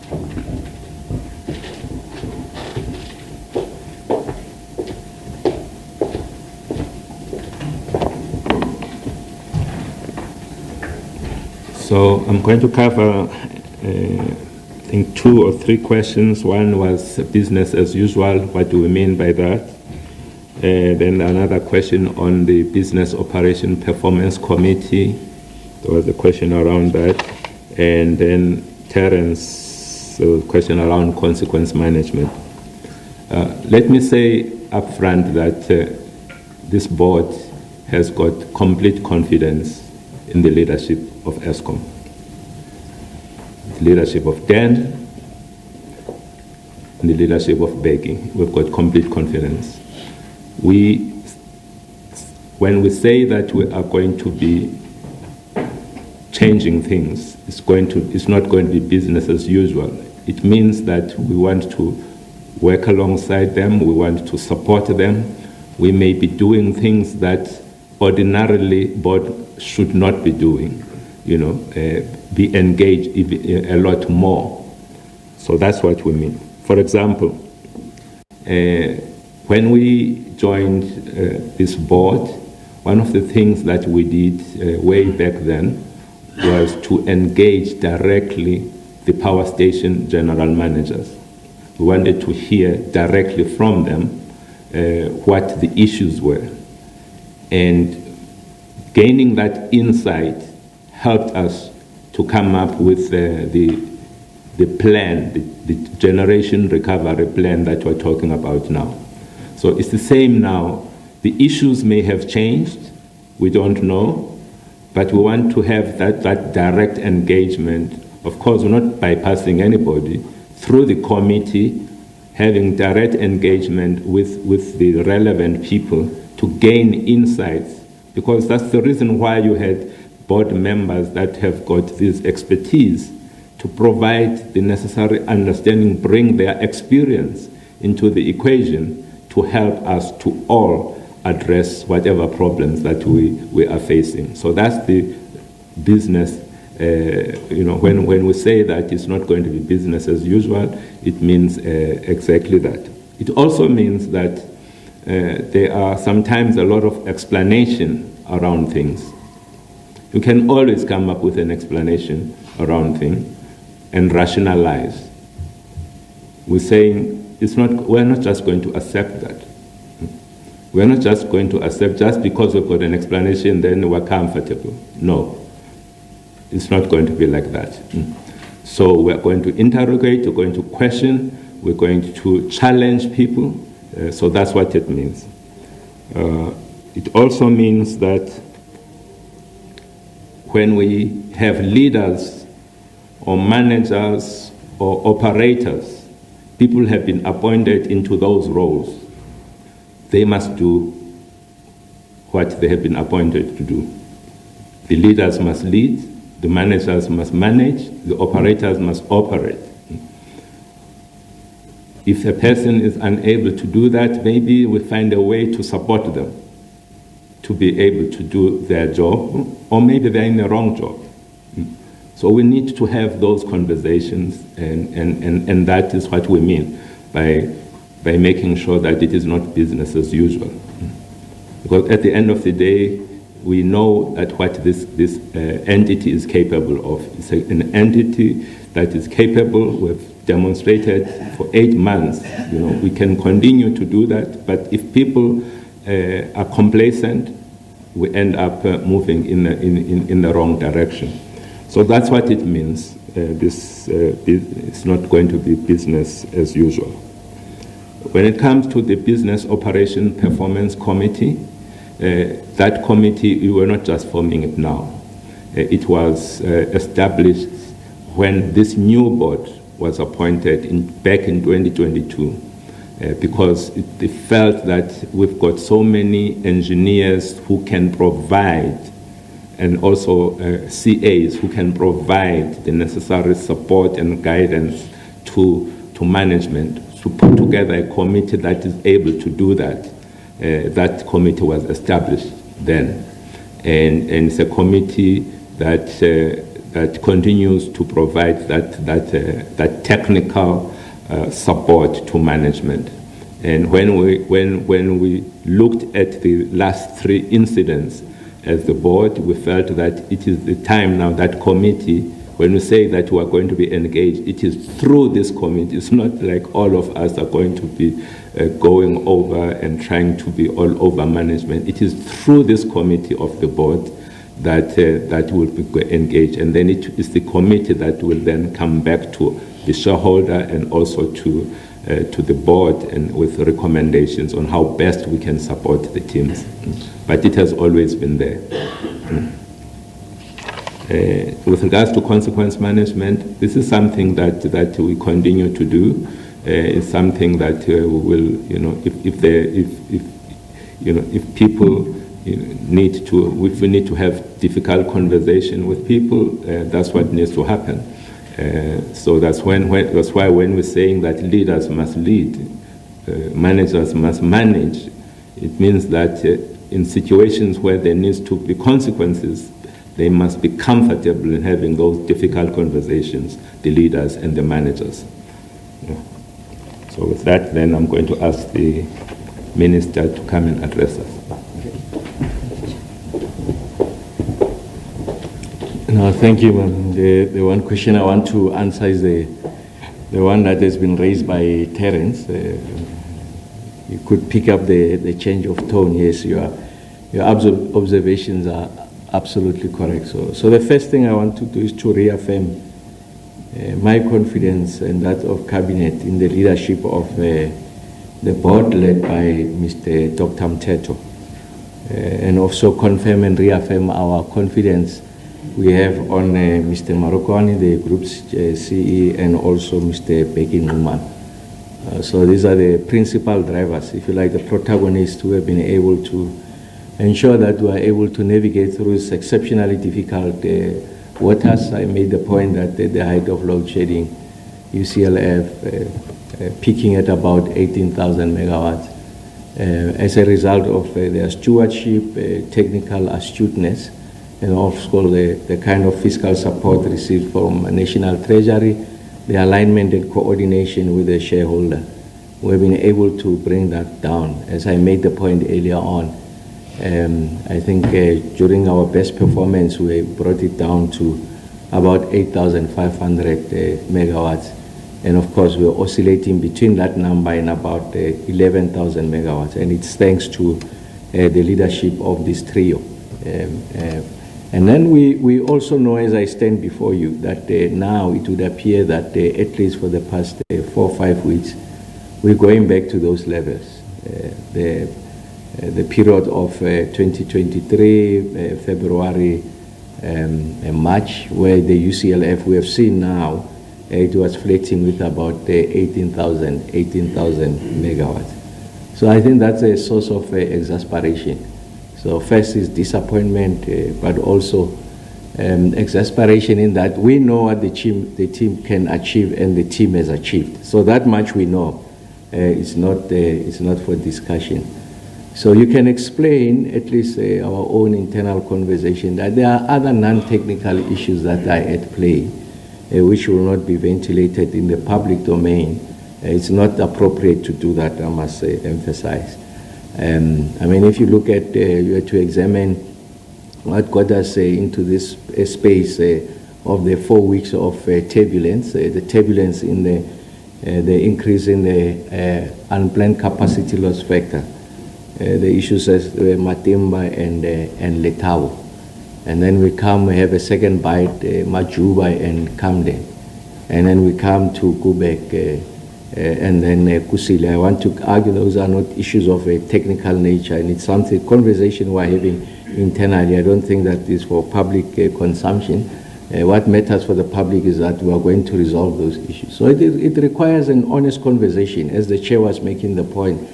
So I'm going to cover, I think, 2 or 3 questions. One was business as usual. What do we mean by that? Then another question on the Business Operation Performance Committee. There was a question around that. And then Terence, a question around consequence management. Let me say upfront that this board has got complete confidence in the leadership of Eskom, the leadership of Dan, and the leadership of Beki. We've got complete confidence. When we say that we are going to be changing things, it's not going to be business as usual. It means that we want to work alongside them, we want to support them. We may be doing things that ordinarily board should not be doing, be engaged a lot more. So that's what we mean. For example, when we joined this board, one of the things that we did way back then was to engage directly the power station general managers. We wanted to hear directly from them what the issues were. And gaining that insight helped us to come up with the plan, the generation recovery plan that we're talking about now. So it's the same now. The issues may have changed, we don't know, but we want to have that direct engagement. Of course, we're not bypassing anybody, through the committee, having direct engagement with the relevant people to gain insights, because that's the reason why you had board members that have got this expertise to provide the necessary understanding, bring their experience into the equation to help us to all address whatever problems that we are facing. So that's the business. When we say that it's not going to be business as usual, it means exactly that. It also means that there are sometimes a lot of explanation around things. You can always come up with an explanation around things and rationalize. We're saying we're not just going to accept that. We're not just going to accept just because we've got an explanation, then we're comfortable. No, it's not going to be like that. So we're going to interrogate, we're going to question, we're going to challenge people. So that's what it means. It also means that when we have leaders or managers or operators, people have been appointed into those roles. They must do what they have been appointed to do. The leaders must lead, the managers must manage, the operators must operate. If a person is unable to do that, maybe we find a way to support them to be able to do their job, or maybe they're in the wrong job. So we need to have those conversations, and that is what we mean by making sure that it is not business as usual. Because at the end of the day, we know that what this entity is capable of. It's an entity that is capable. We've demonstrated for 8 months. We can continue to do that, but if people are complacent, we end up moving in the wrong direction. So that's what it means. It's not going to be business as usual. When it comes to the Business Operation Performance Committee, that committee, we were not just forming it now. It was established when this new board was appointed back in 2022, because they felt that we've got so many engineers who can provide, and also CAs who can provide the necessary support and guidance to management, to put together a committee that is able to do that. That committee was established then, and it's a committee that continues to provide that technical support to management. And when we looked at the last 3 incidents as the board, we felt that it is the time now that committee, when we say that we are going to be engaged, it is through this committee. It's not like all of us are going to be going over and trying to be all over management. It is through this committee of the board that will be engaged. And then it is the committee that will then come back to the shareholder and also to the board, and with recommendations on how best we can support the teams. But it has always been there. With regards to consequence management, this is something that we continue to do. It's something that we will, if people need to, if we need to have difficult conversation with people, that's what needs to happen. So that's why when we're saying that leaders must lead, managers must manage, it means that in situations where there needs to be consequences, they must be comfortable in having those difficult conversations, the leaders and the managers. Yeah. So with that, then I'm going to ask the minister to come and address us. No, thank you, ma'am. The one question I want to answer is the one that has been raised by Terence. You could pick up the change of tone. Yes, your observations are absolutely correct. So the first thing I want to do is to reaffirm my confidence and that of Cabinet in the leadership of the board led by Mr. Dr. Mteto, and also confirm and reaffirm our confidence we have on Mr. Marokani, the group's CE, and also Mr. Beki Numan. So these are the principal drivers, if you like, the protagonists who have been able to ensure that we are able to navigate through this exceptionally difficult waters. I made the point that at the height of load shedding, UCLF peaking at about 18,000 megawatts. As a result of their stewardship, technical astuteness, and also the kind of fiscal support received from National Treasury, the alignment and coordination with the shareholder. We've been able to bring that down. As I made the point earlier on, I think during our best performance, we brought it down to about 8,500 megawatts. And of course, we're oscillating between that number and about 11,000 megawatts. And it's thanks to the leadership of this trio. And then we also know, as I stand before you, that now it would appear that at least for the past 4 or 5 weeks, we're going back to those levels. The period of 2023, February and March, where the UCLF we have seen now, it was flirting with about 18,000 megawatts. So I think that's a source of exasperation. So first is disappointment, but also exasperation in that we know what the team can achieve and the team has achieved. So that much we know. It's not for discussion. So you can explain, at least our own internal conversation, that there are other non-technical issues that are at play, which will not be ventilated in the public domain. It's not appropriate to do that, I must emphasize. I mean, if you look at, you have to examine what got us into this space of the 4 weeks of turbulence, the turbulence in the increase in the unplanned capacity loss factor, the issues as Matimba and Letao. And then we have a second bite, Majuba and Camden. And then we come to Quebec, and then Kusile. I want to argue those are not issues of a technical nature, and it's something, conversation we're having internally. I don't think that is for public consumption. What matters for the public is that we are going to resolve those issues. So it requires an honest conversation. As the chair was making the point,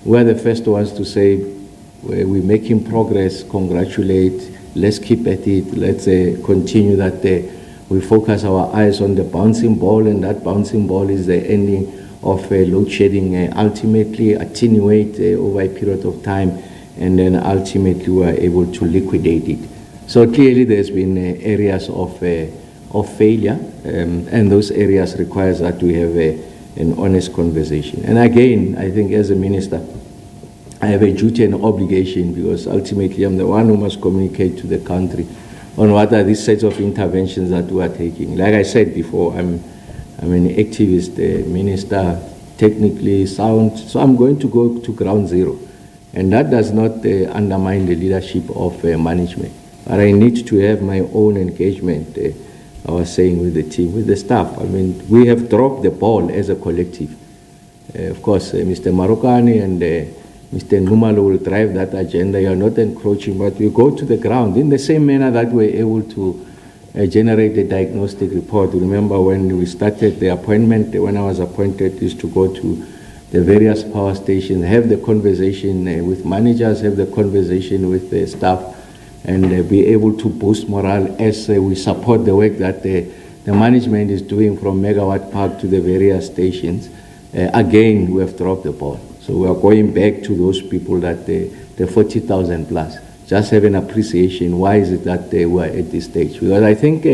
we're the first ones to say we're making progress, congratulate, let's keep at it, let's continue that we focus our eyes on the bouncing ball, and that bouncing ball is the ending of load shedding, ultimately attenuate over a period of time, and then ultimately we are able to liquidate it. So clearly there's been areas of failure, and those areas requires that we have an honest conversation. And again, I think as a minister, I have a duty and obligation, because ultimately I'm the one who must communicate to the country on what are these sets of interventions that we are taking. Like I said before, I'm an activist, minister, technically sound, so I'm going to go to ground zero. And that does not undermine the leadership of management. But I need to have my own engagement, I was saying, with the team, with the staff. I mean, we have dropped the ball as a collective. Of course, Mr. Marokani and Mr. Numalo will drive that agenda. You are not encroaching, but we go to the ground in the same manner that we're able to generate a diagnostic report. Remember when we started the appointment, when I was appointed, is to go to the various power stations, have the conversation with managers, have the conversation with the staff, and be able to boost morale as we support the work that the management is doing from Megawatt Park to the various stations. Again, we have dropped the ball. So we are going back to those people that the 40,000 plus. Just have an appreciation, why is it that they were at this stage? Because I think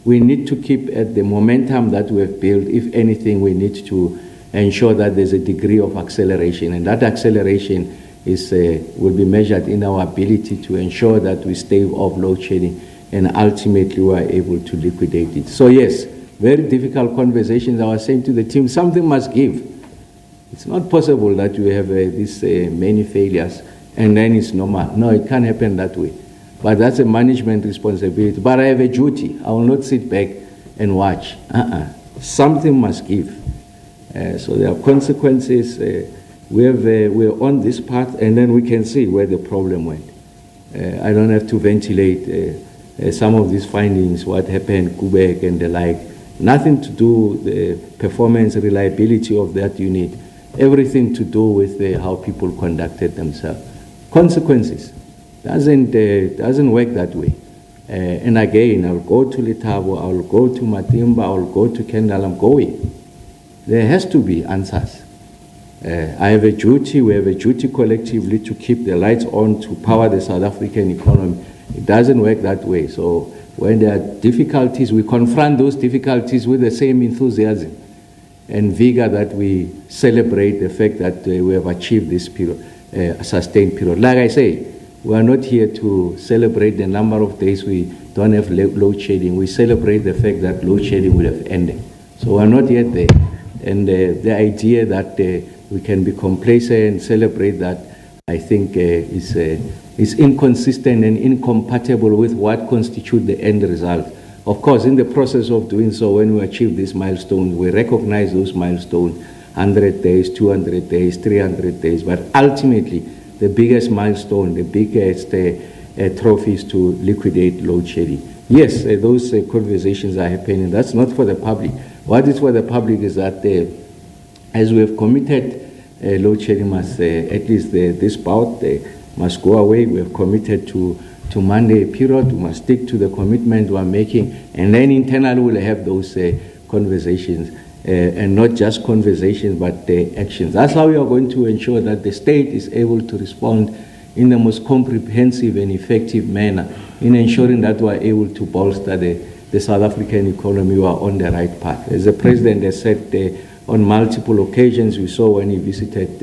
we need to keep at the momentum that we have built. If anything, we need to ensure that there's a degree of acceleration, and that acceleration will be measured in our ability to ensure that we stave off load shedding, and ultimately we are able to liquidate it. So yes, very difficult conversations. I was saying to the team, something must give. It's not possible that you have these many failures and then it's normal. No, it can't happen that way. But that's a management responsibility. But I have a duty. I will not sit back and watch. Something must give. So there are consequences. We're on this path, and then we can see where the problem went. I don't have to ventilate some of these findings, what happened, Kubek and the like. Nothing to do with the performance reliability of that unit. Everything to do with how people conducted themselves. Consequences. Doesn't work that way. And again, I'll go to Letabo, I'll go to Matimba, I'll go to Kendal, I'm going. There has to be answers. I have a duty, we have a duty collectively to keep the lights on to power the South African economy. It doesn't work that way. So when there are difficulties, we confront those difficulties with the same enthusiasm and vigor that we celebrate the fact that we have achieved this period, sustained period. Like I say, we are not here to celebrate the number of days we don't have load shedding. We celebrate the fact that load shedding will have ended. So we are not yet there. And the idea that we can be complacent and celebrate that, I think, is inconsistent and incompatible with what constitutes the end result. Of course, in the process of doing so, when we achieve these milestones, we recognize those milestones, 100 days, 200 days, 300 days, but ultimately, the biggest milestone, the biggest trophy is to liquidate load shedding. Yes, those conversations are happening. That's not for the public. What is for the public is that as we have committed, load shedding must, at least this bout, must go away. We have committed to Monday period. We must stick to the commitment we are making. And then internally we'll have those conversations. And not just conversations, but actions. That's how we are going to ensure that the state is able to respond in the most comprehensive and effective manner in ensuring that we are able to bolster the South African economy. We are on the right path. As the President has said on multiple occasions, we saw when he visited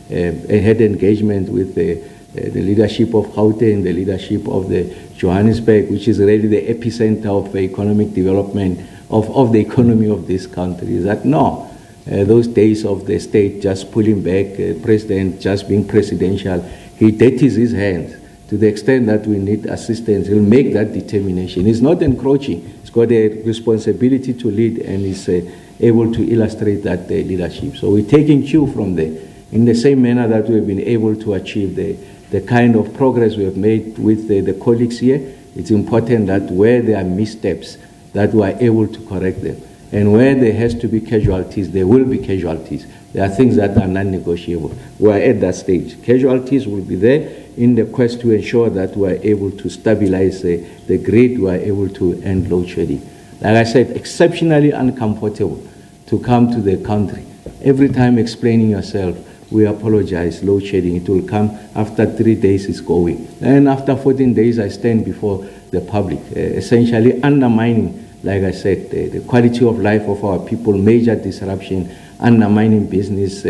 had engagement with the leadership of Gauteng, the leadership of the Johannesburg, which is really the epicenter of economic development of the economy of this country, is that no, those days of the state just pulling back, president just being presidential, he dirties his hands to the extent that we need assistance. He'll make that determination. He's not encroaching. He's got a responsibility to lead and is able to illustrate that leadership. So we're taking cue from there in the same manner that we've been able to achieve the kind of progress we have made with the colleagues here. It's important that where there are missteps, that we are able to correct them. And where there has to be casualties, there will be casualties. There are things that are non-negotiable. We are at that stage. Casualties will be there in the quest to ensure that we are able to stabilize the grid, we are able to end load shedding. Like I said, exceptionally uncomfortable to come to the country. Every time explaining yourself, we apologize, load shedding, it will come after 3 days it's going. And after 14 days, I stand before the public, essentially undermining, like I said, the quality of life of our people, major disruption, undermining business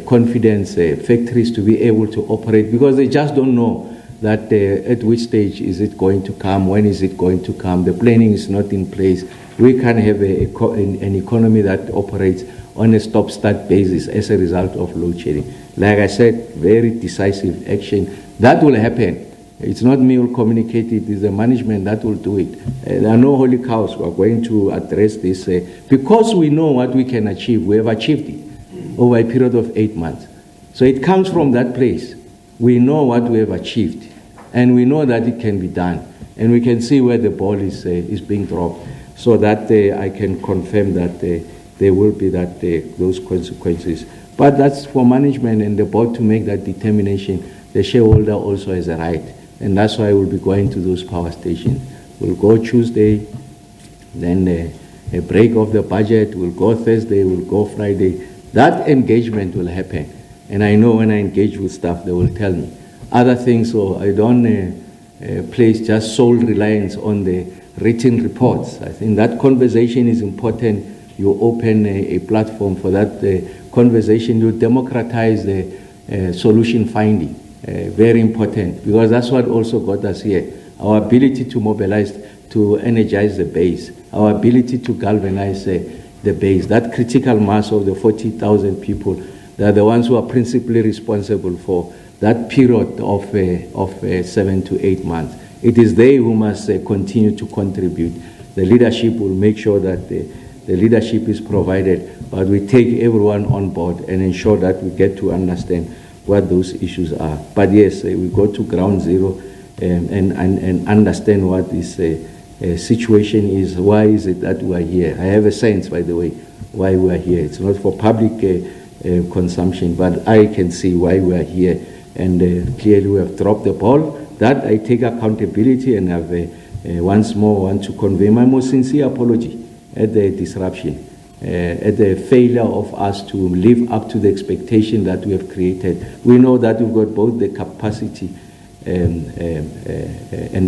confidence, factories to be able to operate, because they just don't know that at which stage is it going to come, when is it going to come, the planning is not in place. We can't have an economy that operates on a stop-start basis as a result of load shedding. Like I said, very decisive action. That will happen. It's not me who will communicate it, it's the management that will do it. There are no holy cows. We are going to address this because we know what we can achieve. We have achieved it over a period of 8 months. So it comes from that place. We know what we have achieved, and we know that it can be done, and we can see where the ball is being dropped, so that I can confirm that there will be those consequences. But that's for management and the board to make that determination. The shareholder also has a right. And that's why we'll be going to those power stations. We'll go Tuesday, then a break of the budget, we'll go Thursday, we'll go Friday. That engagement will happen. And I know when I engage with staff, they will tell me. Other things, so I don't place just sole reliance on the written reports. I think that conversation is important. You open a platform for that conversation. You democratize the solution finding. Very important, because that's what also got us here. Our ability to mobilize to energize the base, our ability to galvanize the base, that critical mass of the 40,000 people, they are the ones who are principally responsible for that period of 7 to 8 months. It is they who must continue to contribute. The leadership will make sure that the leadership is provided, but we take everyone on board and ensure that we get to understand what those issues are. But yes, we go to ground zero and understand what this situation is. Why is it that we are here? I have a sense, by the way, why we are here. It's not for public consumption, but I can see why we are here. And clearly we have dropped the ball. That I take accountability, and I've once more want to convey my most sincere apology at the disruption, at the failure of us to live up to the expectation that we have created. We know that we've got both the capacity and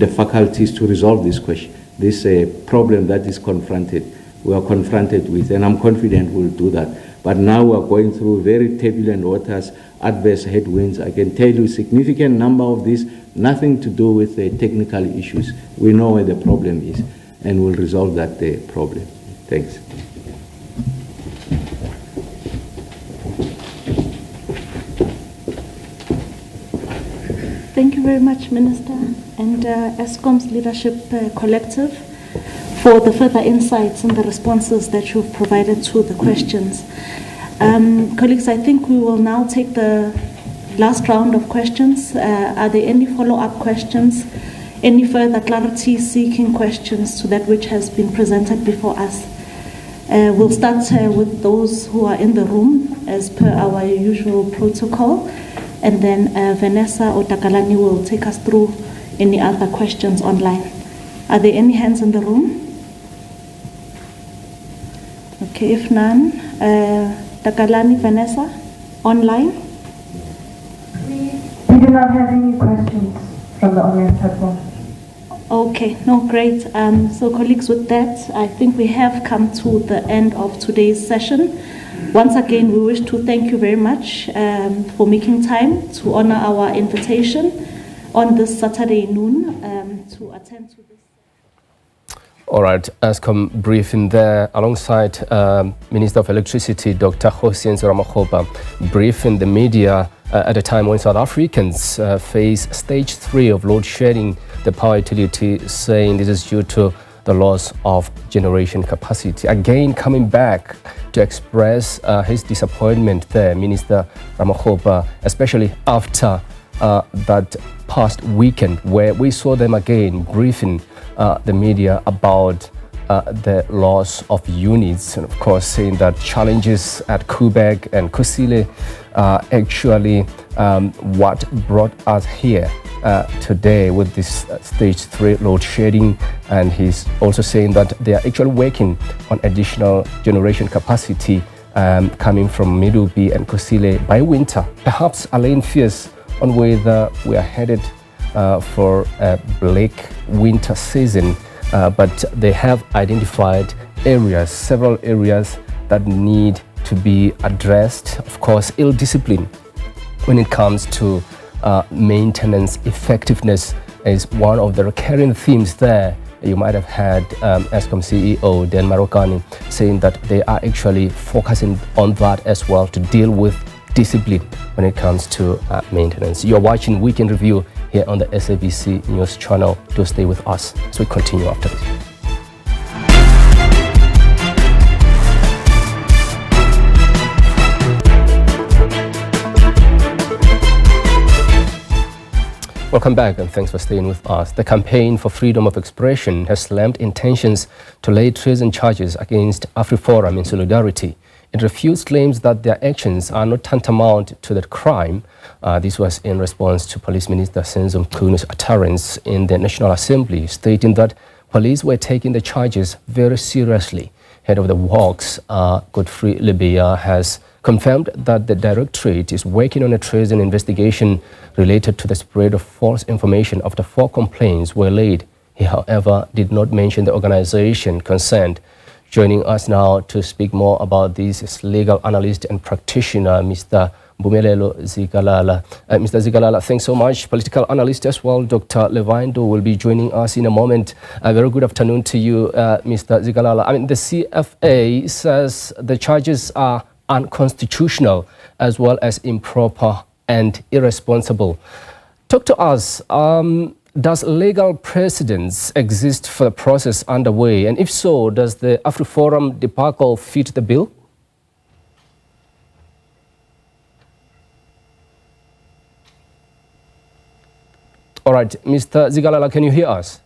the faculties to resolve this question, this problem that is we are confronted with, and I'm confident we'll do that. But now we're going through very turbulent waters, adverse headwinds. I can tell you a significant number of these, nothing to do with the technical issues. We know where the problem is, and we'll resolve that problem. Thanks. Thank you very much, Minister, and Eskom's Leadership Collective for the further insights and the responses that you've provided to the questions. Colleagues, I think we will now take the last round of questions. Are there any follow-up questions, any further clarity-seeking questions to that which has been presented before us? We'll start with those who are in the room as per our usual protocol, and then Vanessa or Takalani will take us through any other questions online. Are there any hands in the room? Okay, if none, Takalani, Vanessa, online? We do not have any questions from the online platform. Okay, no, great. So colleagues, with that, I think we have come to the end of today's session. Once again, we wish to thank you very much for making time to honor our invitation on this Saturday noon to attend to this. All right, Eskom briefing there alongside Minister of Electricity, Dr. Hossein Ramakgopa, briefing the media at a time when South Africans face stage 3 of load shedding. The power utility saying this is due to the loss of generation capacity. Again, coming back to express his disappointment there, Minister Ramakgopa, especially after that past weekend where we saw them again briefing the media about the loss of units, and of course saying that challenges at Kubek and Kusile are actually what brought us here today with this stage 3 load shedding. And he's also saying that they are actually working on additional generation capacity coming from Medupi and Kusile by winter. Perhaps allaying fears on whether we are headed for a bleak winter season, but they have identified areas, several areas that need to be addressed. Of course, ill discipline when it comes to maintenance effectiveness is one of the recurring themes there. You might have had Eskom CEO Dan Marokani saying that they are actually focusing on that as well to deal with discipline when it comes to maintenance. You're watching Weekend Review here on the SABC News channel. Do stay with us as we continue after this. Welcome back and thanks for staying with us. The Campaign for Freedom of Expression has slammed intentions to lay treason charges against AfriForum in solidarity. It refutes claims that their actions are not tantamount to that crime. This was in response to Police Minister Senzo Mkunu's utterance in the National Assembly, stating that police were taking the charges very seriously. Head of the Works, Godfrey Lebeya, has confirmed that the Directorate is working on a treason investigation related to the spread of false information after 4 complaints were laid. He, however, did not mention the organization concerned. Joining us now to speak more about this is legal analyst and practitioner, Mr. Mpumelelo Zikalala. Mr. Zikalala, thanks so much. Political analyst as well, Dr. Levindo, will be joining us in a moment. A very good afternoon to you, Mr. Zikalala. I mean, the CFA says the charges are unconstitutional as well as improper and irresponsible. Talk to us. Does legal precedence exist for the process underway? And if so, does the AfriForum debacle fit the bill? All right, Mr. Zikalala, can you hear us?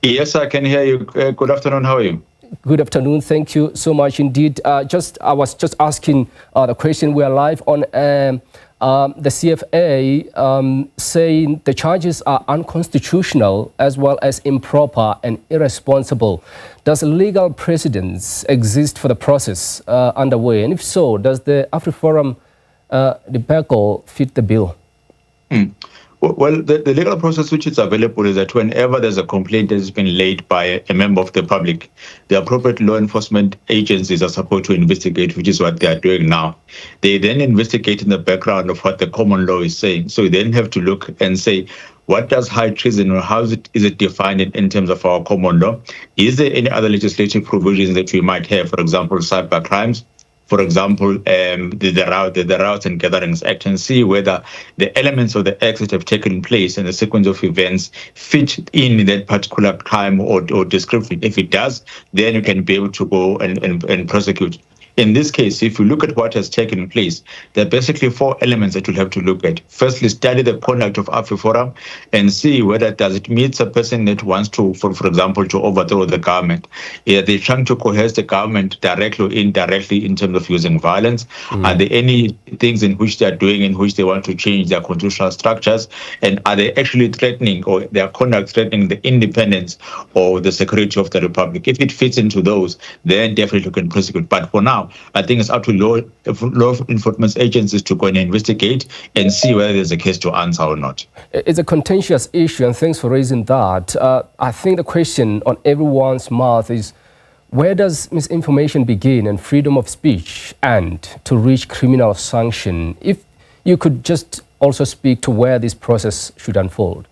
Yes, I can hear you. Good afternoon. How are you? Good afternoon. Thank you so much indeed. I was just asking the question. We are live on the CFA saying the charges are unconstitutional as well as improper and irresponsible. Does legal precedence exist for the process underway? And if so, does the AfriForum debacle fit the bill? Well, the legal process which is available is that whenever there's a complaint that has been laid by a member of the public, the appropriate law enforcement agencies are supposed to investigate, which is what they are doing now. They then investigate in the background of what the common law is saying. So you then have to look and say, what does high treason, or how is it defined in terms of our common law? Is there any other legislative provisions that we might have, for example, cyber crimes? For example, the Routes and Gatherings Act, and see whether the elements of the acts that have taken place and the sequence of events fit in that particular crime or description. If it does, then you can be able to go and prosecute. In this case, if you look at what has taken place, there are basically 4 elements that you'll have to look at. Firstly, study the conduct of AfriForum and see whether does it meet a person that wants to, for example, to overthrow the government. Are they trying to coerce the government directly or indirectly in terms of using violence? Are there any things in which they are doing in which they want to change their constitutional structures? And are they actually threatening, or their conduct threatening the independence or the security of the republic? If it fits into those, then definitely you can prosecute. But for now, I think it's up to law enforcement agencies to go and investigate and see whether there's a case to answer or not. It's a contentious issue, and thanks for raising that. I think the question on everyone's mouth is, where does misinformation begin and freedom of speech end to reach criminal sanction? If you could just also speak to where this process should unfold.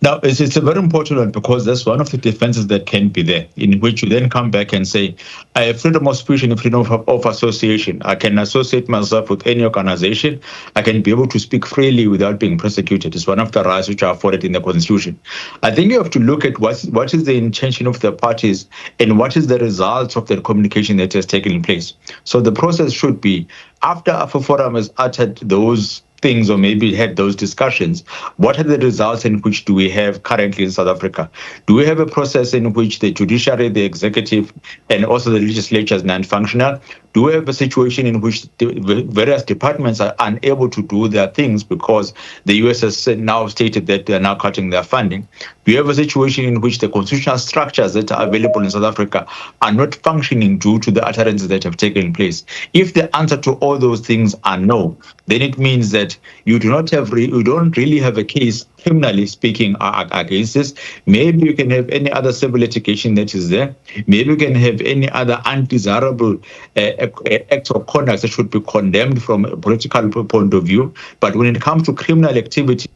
Now, it's a very important one, because that's one of the defenses that can be there, in which you then come back and say, I have freedom of speech and freedom of association. I can associate myself with any organization. I can be able to speak freely without being prosecuted. It's one of the rights which are afforded in the Constitution. I think you have to look at what is the intention of the parties and what is the result of the communication that has taken place. So the process should be, after AfriForum has uttered those things or maybe had those discussions, what are the results in which do we have currently in South Africa? Do we have a process in which the judiciary, the executive, and also the legislature is non-functional? Do we have a situation in which the various departments are unable to do their things because the US has now stated that they're now cutting their funding? Do you have a situation in which the constitutional structures that are available in South Africa are not functioning due to the utterances that have taken place? If the answer to all those things are no, then it means that you don't really have a case, criminally speaking, against this. Maybe you can have any other civil litigation that is there. Maybe you can have any other undesirable acts of conduct that should be condemned from a political point of view. But when it comes to criminal activity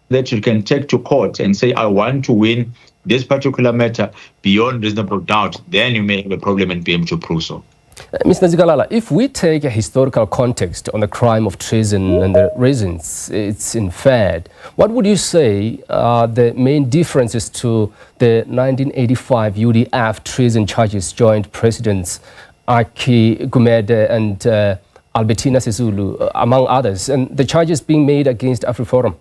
that you can take to court and say, I want to win this particular matter beyond reasonable doubt, then you may have a problem and be able to prove so. Mr. Zikalala, if we take a historical context on the crime of treason and the reasons it's inferred, what would you say are the main differences to the 1985 UDF treason charges joined Presidents Aki Gumede and Albertina Sisulu, among others, and the charges being made against AfriForum?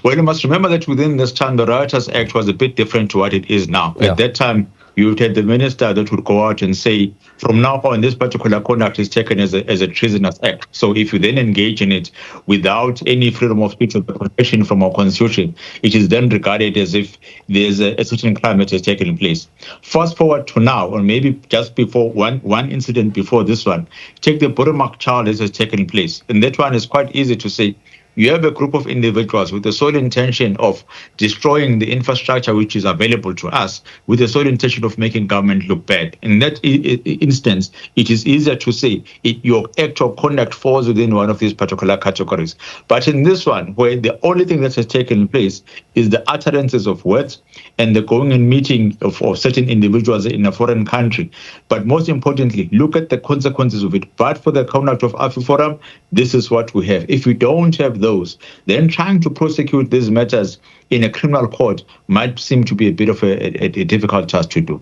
Well, you must remember that within this time, the Rioters Act was a bit different to what it is now. Yeah. At that time, you had the minister that would go out and say, from now on, this particular conduct is taken as a treasonous act. So if you then engage in it without any freedom of speech or protection from our constitution, it is then regarded as if there's a certain crime that has taken place. Fast forward to now, or maybe just before one incident before this one, take the Burimak child that has taken place. And that one is quite easy to say, you have a group of individuals with the sole intention of destroying the infrastructure which is available to us, with the sole intention of making government look bad. In that instance, it is easier to say your actual conduct falls within one of these particular categories. But in this one, where the only thing that has taken place is the utterances of words and the going and meeting of certain individuals in a foreign country, but most importantly, look at the consequences of it. But for the conduct of AfriForum, this is what we have. If we don't have those, then trying to prosecute these matters in a criminal court might seem to be a bit of a difficult task to do.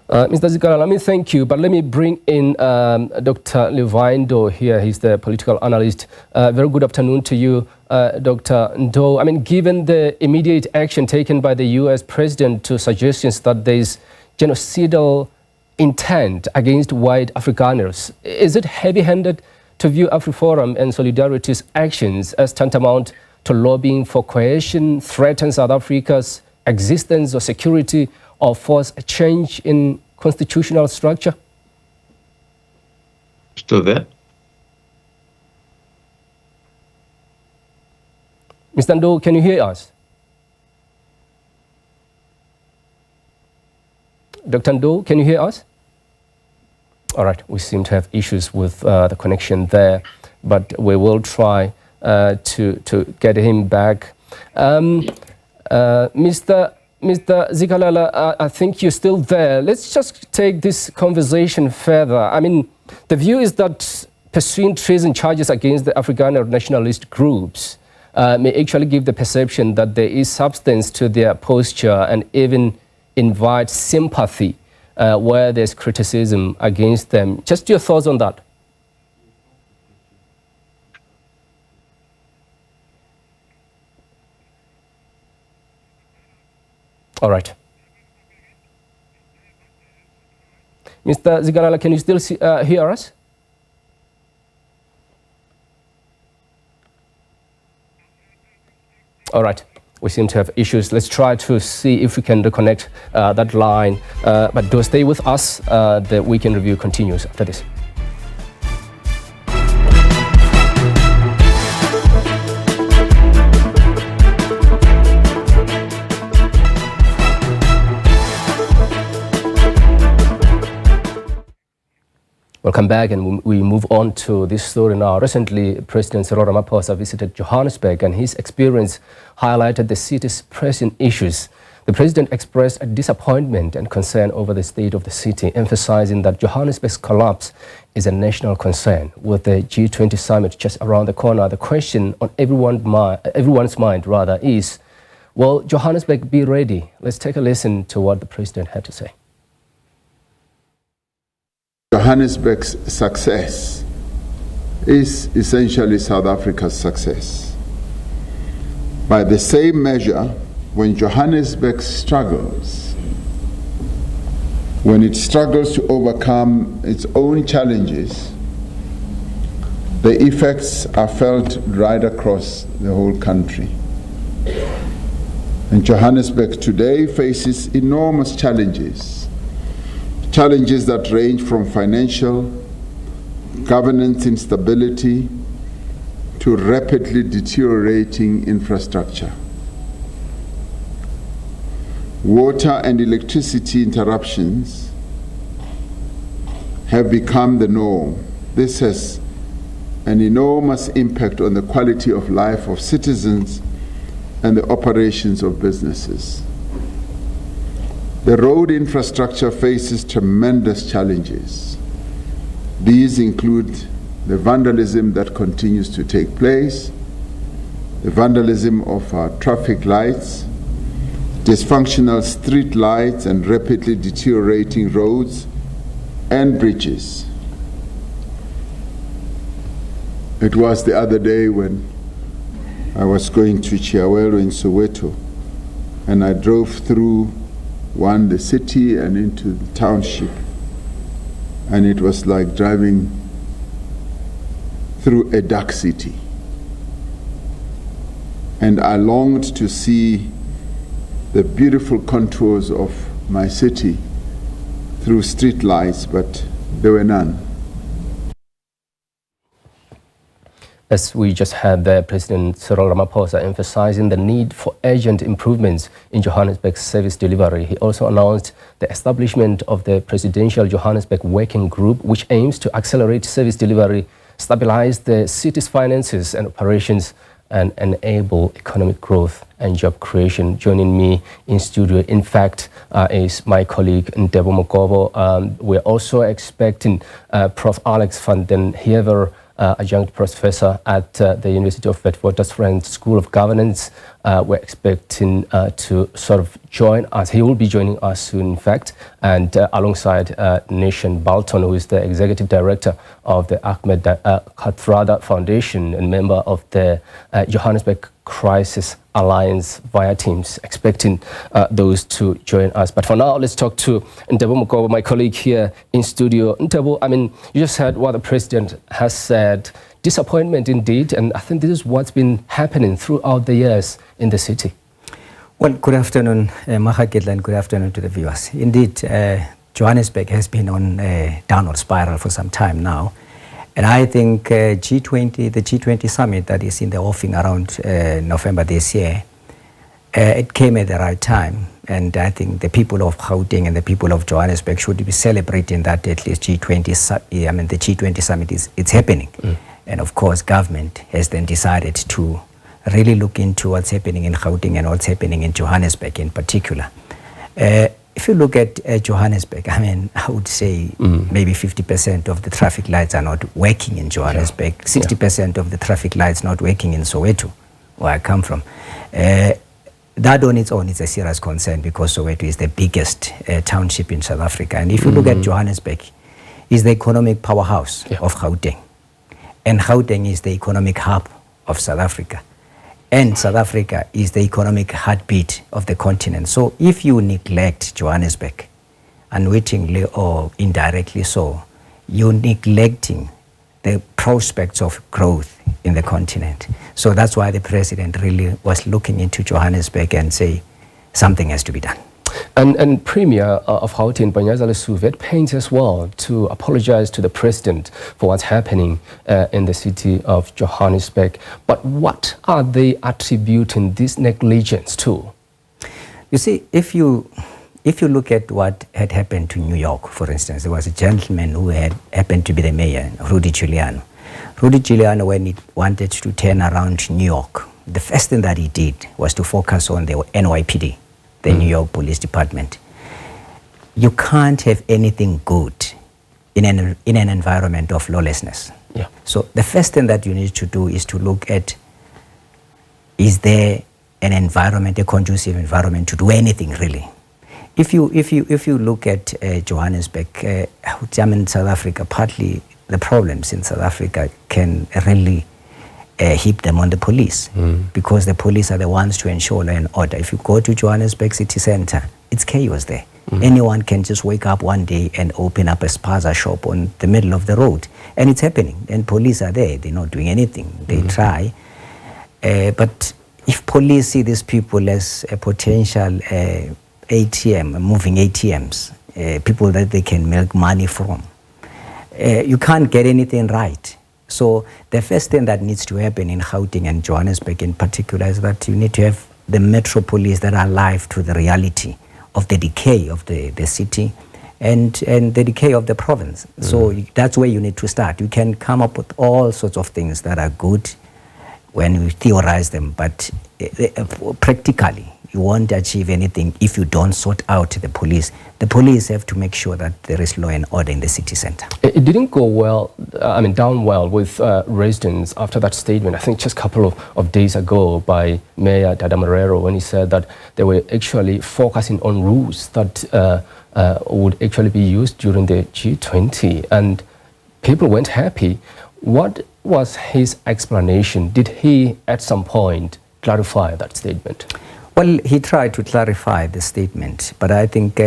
Mr. Zikala, let me thank you, but let me bring in Dr. Levine Ndo here. He's the political analyst. Very good afternoon to you, Dr. Ndo. I mean, given the immediate action taken by the U.S. president to suggestions that there is genocidal intent against white Afrikaners, is it heavy-handed to view AfriForum and Solidarity's actions as tantamount to lobbying for cohesion, threaten South Africa's existence or security, or force a change in constitutional structure? Still there? Mr. Ndo, can you hear us? Dr. Ndo, can you hear us? All right, we seem to have issues with the connection there, but we will try to get him back. Mr. Zikalala, I think you're still there. Let's just take this conversation further. I mean, the view is that pursuing treason charges against the Afrikaner nationalist groups may actually give the perception that there is substance to their posture and even invite sympathy where there's criticism against them. Just your thoughts on that. All right. Mr. Zikalala, can you still hear us? All right. We seem to have issues. Let's try to see if we can reconnect that line. But do stay with us. The Weekend Review continues after this. Welcome back, and we move on to this story now. Recently, President Cyril Ramaphosa visited Johannesburg, and his experience highlighted the city's pressing issues. The president expressed a disappointment and concern over the state of the city, emphasizing that Johannesburg's collapse is a national concern. With the G20 summit just around the corner, the question on everyone's mind is, will Johannesburg be ready? Let's take a listen to what the president had to say. Johannesburg's success is essentially South Africa's success. By the same measure, when Johannesburg struggles, when it struggles to overcome its own challenges, the effects are felt right across the whole country. And Johannesburg today faces enormous challenges that range from financial, governance instability, to rapidly deteriorating infrastructure. Water and electricity interruptions have become the norm. This has an enormous impact on the quality of life of citizens and the operations of businesses. The road infrastructure faces tremendous challenges. These include the vandalism that continues to take place, the vandalism of our traffic lights, dysfunctional street lights and rapidly deteriorating roads and bridges. It was the other day when I was going to Chiawelo in Soweto, and I drove through the city and into the township, and it was like driving through a dark city. And I longed to see the beautiful contours of my city through street lights, but there were none. As we just had there, President Cyril Ramaphosa emphasizing the need for urgent improvements in Johannesburg's service delivery. He also announced the establishment of the Presidential Johannesburg Working Group, which aims to accelerate service delivery, stabilize the city's finances and operations, and enable economic growth and job creation. Joining me in studio, in fact, is my colleague Ntebo Mokobo. We're also expecting Prof. Alex van den Heever, adjunct professor at the University of Witwatersrand School of Governance. We're expecting to sort of join us. He will be joining us soon, in fact, and alongside Nation Balton, who is the executive director of the Ahmed Kathrada Foundation and member of the Johannesburg Crisis Alliance via Teams, expecting those to join us. But for now, let's talk to Ntebo Mokobo, my colleague here in studio. Ntebo, I mean, you just heard what the president has said. Disappointment indeed, and I think this is what's been happening throughout the years in the city. Well, good afternoon, Mahakitla, and good afternoon to the viewers. Indeed, Johannesburg has been on a downward spiral for some time now. And I think the G20 summit that is in the offing around November this year, it came at the right time. And I think the people of Gauteng and the people of Johannesburg should be celebrating that at least the G20 summit it's happening. And of course, government has then decided to really look into what's happening in Gauteng and what's happening in Johannesburg in particular. If you look at Johannesburg, I mean, I would say maybe 50% of the traffic lights are not working in Johannesburg. 60% of the traffic lights not working in Soweto, where I come from. That on its own is a serious concern because Soweto is the biggest township in South Africa. And if you look at Johannesburg, it's the economic powerhouse of Gauteng. And Gauteng is the economic hub of South Africa. And South Africa is the economic heartbeat of the continent. So if you neglect Johannesburg, unwittingly or indirectly so, you're neglecting the prospects of growth in the continent. So that's why the president really was looking into Johannesburg and say something has to be done. And Premier of Gauteng, Banyazale Suvet, pains as well to apologize to the president for what's happening in the city of Johannesburg. But what are they attributing this negligence to? You see, if you look at what had happened to New York, for instance, there was a gentleman who had happened to be the mayor, Rudy Giuliani. Rudy Giuliani, when he wanted to turn around New York, the first thing that he did was to focus on the NYPD. The New York Police Department. You can't have anything good in an environment of lawlessness. So the first thing that you need to do is to look at, is there an environment, a conducive environment to do anything really? If you look at Johannesburg, South Africa, partly the problems in South Africa can really heap them on the police because the police are the ones to ensure law and order. If you go to Johannesburg city center, it's chaos there. Anyone can just wake up one day and open up a spaza shop on the middle of the road, and it's happening. And police are there; they're not doing anything. They try, but if police see these people as a potential ATM, moving ATMs, people that they can make money from, you can't get anything right. So the first thing that needs to happen in Gauteng and Johannesburg in particular is that you need to have the metro police that are alive to the reality of the decay of the city and the decay of the province. So that's where you need to start. You can come up with all sorts of things that are good when you theorize them, but practically you won't achieve anything if you don't sort out the police. The police have to make sure that there is law and order in the city center. It didn't go well, down well with residents after that statement. I think just a couple of days ago by Mayor Dada Marrero, when he said that they were actually focusing on rules that would actually be used during the G20, and people weren't happy. What was his explanation? Did he at some point clarify that statement? Well, he tried to clarify the statement, but I think,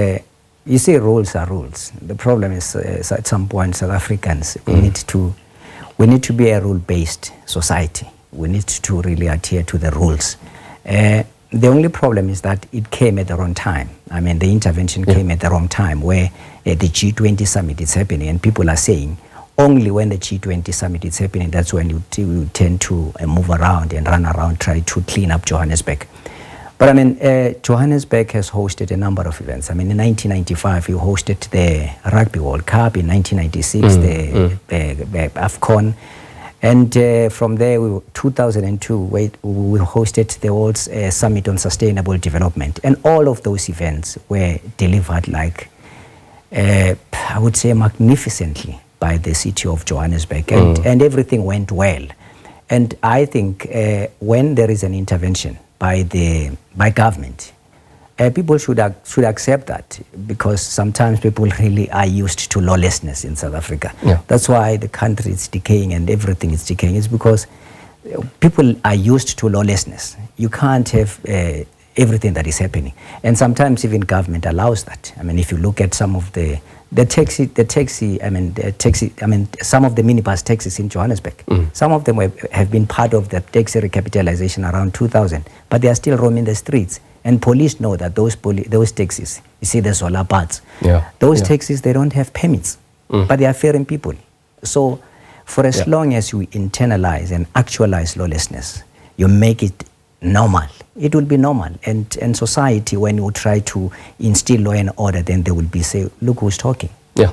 you say rules are rules. The problem is at some point, South Africans, we need to be a rule-based society. We need to really adhere to the rules. The only problem is that it came at the wrong time. I mean, the intervention came at the wrong time where the G20 summit is happening and people are saying, only when the G20 summit is happening, that's when you tend to move around and run around, try to clean up Johannesburg. But I mean, Johannesburg has hosted a number of events. I mean, in 1995, you hosted the Rugby World Cup. In 1996, the AFCON. And from there, 2002, we hosted the World Summit on Sustainable Development. And all of those events were delivered like, I would say, magnificently by the city of Johannesburg. And everything went well. And I think when there is an intervention by government, people should accept that, because sometimes people really are used to lawlessness in South Africa. Yeah. That's why the country is decaying and everything is decaying. It's because people are used to lawlessness. You can't have everything that is happening, and sometimes even government allows that. I mean, if you look at some of some of the minibus taxis in Johannesburg, some of them have been part of the taxi recapitalization around 2000, but they are still roaming the streets. And police know that those taxis, you see the solar parts, those taxis, they don't have permits, but they are ferrying people. So for as long as you internalize and actualize lawlessness, you make it normal, it will be normal. And society, when you try to instill law and order, then they will be say, look who's talking. Yeah.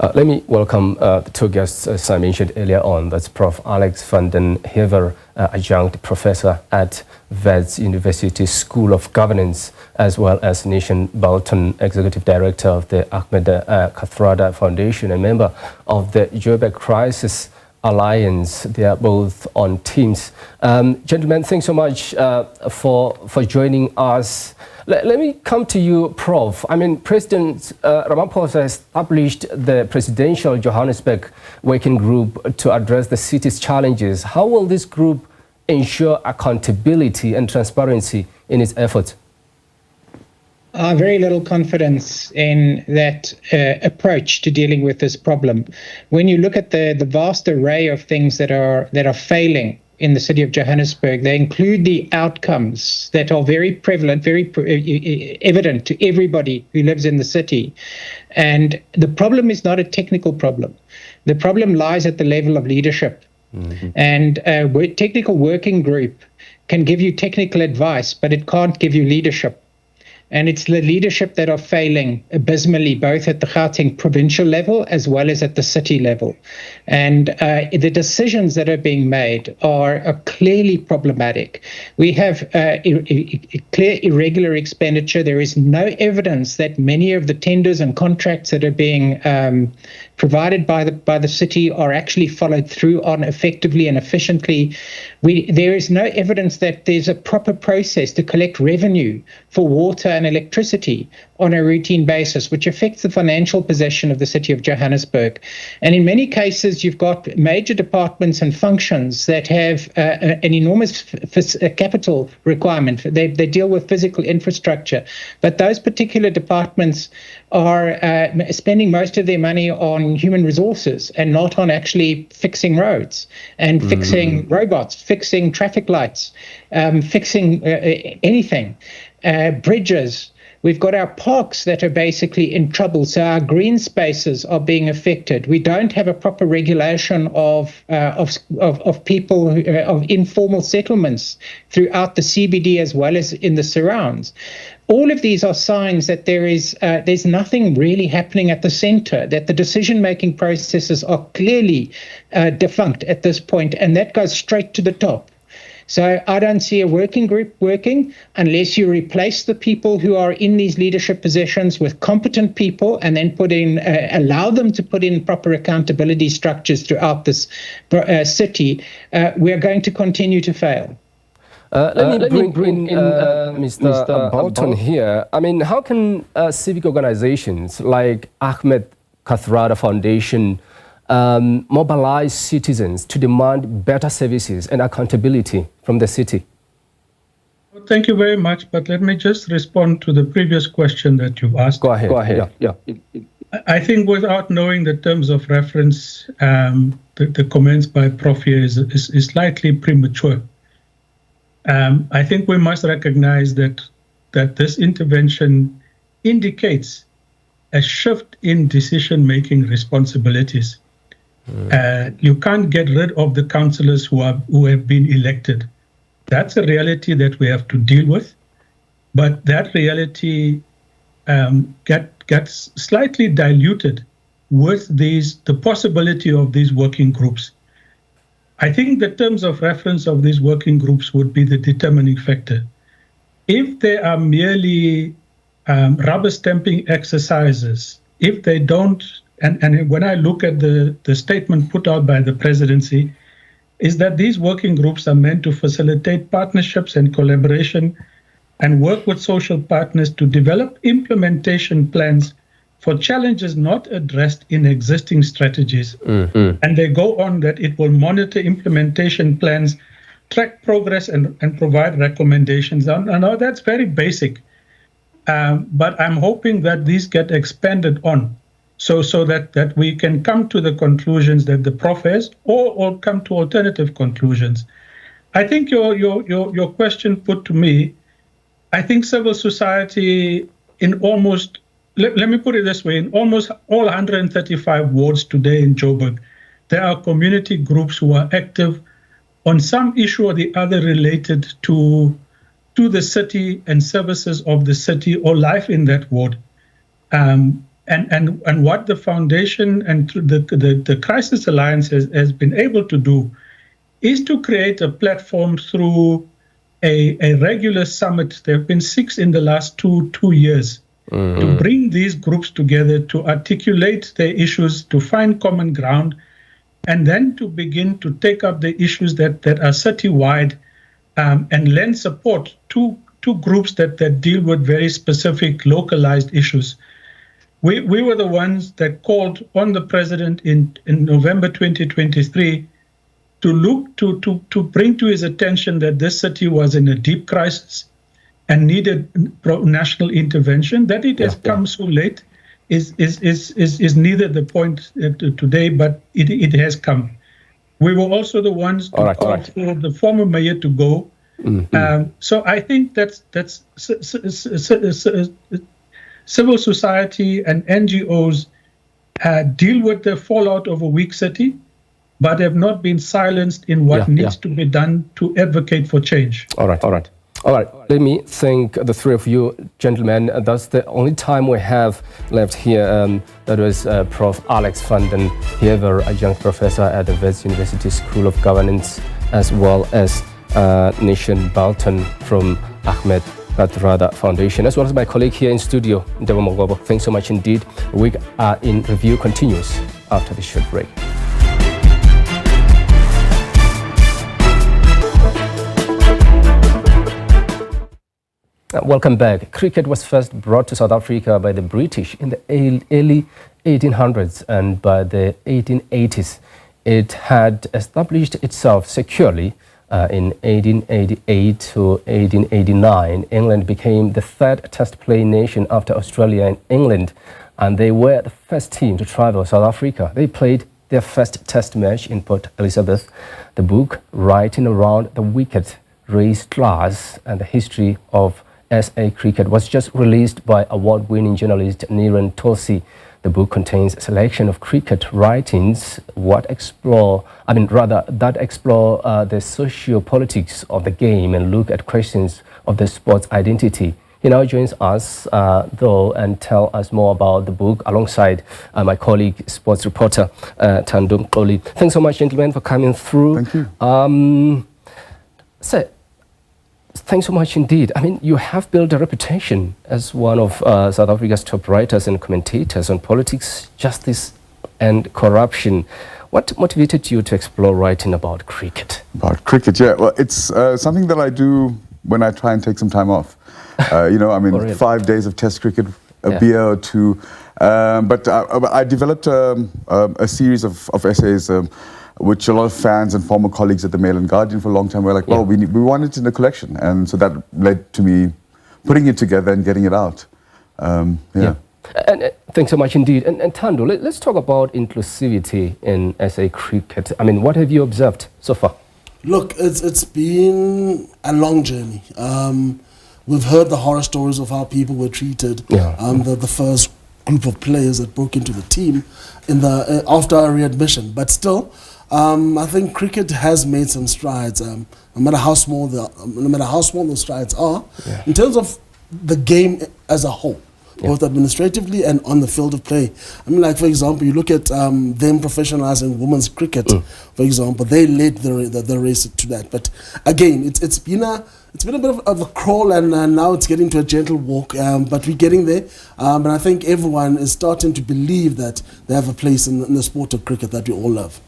Let me welcome the two guests, as I mentioned earlier on. That's Prof. Alex van den Heever, adjunct professor at Wits University School of Governance, as well as Nishan Bolton, executive director of the Ahmed Kathrada Foundation and member of the Joburg Crisis Alliance. They are both on teams. Gentlemen, thanks so much for joining us. Let me come to you, Prof. I mean, President Ramaphosa established the Presidential Johannesburg Working Group to address the city's challenges. How will this group ensure accountability and transparency in its efforts? Very little confidence in that approach to dealing with this problem. When you look at the vast array of things that are failing in the city of Johannesburg, they include the outcomes that are very prevalent, very evident to everybody who lives in the city. And the problem is not a technical problem. The problem lies at the level of leadership. And a technical working group can give you technical advice, but it can't give you leadership. And it's the leadership that are failing abysmally, both at the Gauteng provincial level as well as at the city level. And the decisions that are being made are clearly problematic. We have clear irregular expenditure. There is no evidence that many of the tenders and contracts that are being provided by the city are actually followed through on effectively and efficiently. There is no evidence that there's a proper process to collect revenue for water and electricity on a routine basis, which affects the financial position of the city of Johannesburg. And in many cases, you've got major departments and functions that have an enormous capital requirement. They deal with physical infrastructure, but those particular departments are spending most of their money on human resources and not on actually fixing roads and fixing robots, fixing traffic lights, fixing anything, bridges. We've got our parks that are basically in trouble, so our green spaces are being affected. We don't have a proper regulation of people, of informal settlements throughout the CBD as well as in the surrounds. All of these are signs that there's nothing really happening at the center, that the decision-making processes are clearly defunct at this point, and that goes straight to the top. So I don't see a working group working unless you replace the people who are in these leadership positions with competent people and then allow them to put in proper accountability structures throughout this city. We're going to continue to fail. Let me bring in Mr. Bolton here. I mean, how can civic organizations like Ahmed Kathrada Foundation mobilize citizens to demand better services and accountability from the city? Well, thank you very much, but let me just respond to the previous question that you asked. Go ahead. Yeah. I think without knowing the terms of reference, the comments by Prof here is slightly premature. I think we must recognize that this intervention indicates a shift in decision-making responsibilities You can't get rid of the councillors who have been elected. That's a reality that we have to deal with. But that reality gets slightly diluted with the possibility of these working groups. I think the terms of reference of these working groups would be the determining factor. If they are merely rubber stamping exercises, if they don't, and when I look at the statement put out by the presidency, is that these working groups are meant to facilitate partnerships and collaboration and work with social partners to develop implementation plans for challenges not addressed in existing strategies. Mm-hmm. And they go on that it will monitor implementation plans, track progress, and provide recommendations. I know that's very basic, but I'm hoping that these get expanded on so that we can come to the conclusions that the Prof has or come to alternative conclusions. I think your question put to me, I think civil society in almost, let me put it this way, in almost all 135 wards today in Joburg, there are community groups who are active on some issue or the other related to the city and services of the city or life in that ward. And what the foundation and the Crisis Alliance has been able to do is to create a platform through a regular summit. There have been 6 in the last two years, to bring these groups together, to articulate their issues, to find common ground, and then to begin to take up the issues that are city-wide and lend support to groups that deal with very specific localized issues. We were the ones that called on the president in November 2023 to look to bring to his attention that this city was in a deep crisis and needed national intervention. That it has come so late is neither the point today, but it has come. We were also the ones to call for the former mayor to go. Mm-hmm. So I think that's civil society and NGOs deal with the fallout of a weak city, but have not been silenced in what needs to be done to advocate for change. All right. Let me thank the three of you, gentlemen. That's the only time we have left here. That was Prof. Alex van den Heever, adjunct professor at the Wits University School of Governance, as well as Nishan Balton from Ahmed Ratrada Foundation, as well as my colleague here in studio, Dewa Mogobo. Thanks so much indeed. Week in Review continues after this short break. Welcome back. Cricket was first brought to South Africa by the British in the early 1800s, and by the 1880s it had established itself securely. In 1888 to 1889, England became the third test playing nation after Australia and England, and they were the first team to travel South Africa. They played their first test match in Port Elizabeth. The book, Writing Around the Wicket, Race Class and the History of SA Cricket, was just released by award-winning journalist Niran Tulsi. The book contains a selection of cricket writings that explore the socio-politics of the game and look at questions of the sport's identity. He now joins us, though, and tell us more about the book alongside my colleague, sports reporter Tandung Koli. Thanks so much, gentlemen, for coming through. Thank you. Thanks so much indeed. I mean, you have built a reputation as one of South Africa's top writers and commentators on politics, justice and corruption. What motivated you to explore writing about cricket? About cricket, yeah. Well, it's something that I do when I try and take some time off. 5 days of test cricket, a beer or two. But I developed a series of essays which a lot of fans and former colleagues at the Mail and Guardian for a long time were like, well, we want it in a collection. And so that led to me putting it together and getting it out. And thanks so much indeed. And Tando, let's talk about inclusivity in SA cricket. I mean, what have you observed so far? Look, it's been a long journey. We've heard the horror stories of how people were treated. The first group of players that broke into the team in the after our readmission. But still, I think cricket has made some strides. No matter how small those strides are, in terms of the game as a whole, both administratively and on the field of play. I mean, like for example, you look at them professionalizing women's cricket. For example, they led the race to that. But again, it's been a bit of a crawl, and now it's getting to a gentle walk. But we're getting there, and I think everyone is starting to believe that they have a place in the sport of cricket that we all love.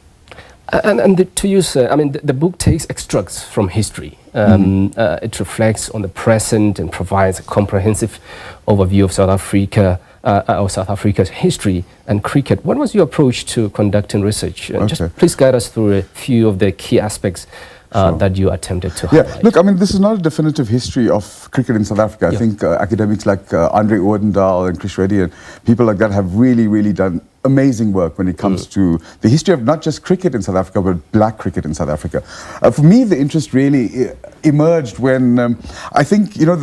To use, I mean, the book takes extracts from history. It reflects on the present and provides a comprehensive overview of South Africa, or South Africa's history and cricket. What was your approach to conducting research? Just please guide us through a few of the key aspects that you attempted to highlight. Look, I mean, this is not a definitive history of cricket in South Africa. I think academics like Andre Odendaal and Chris Reddy and people like that have really done amazing work when it comes to the history of not just cricket in South Africa, but black cricket in South Africa. For me, the interest really emerged when I think, you know,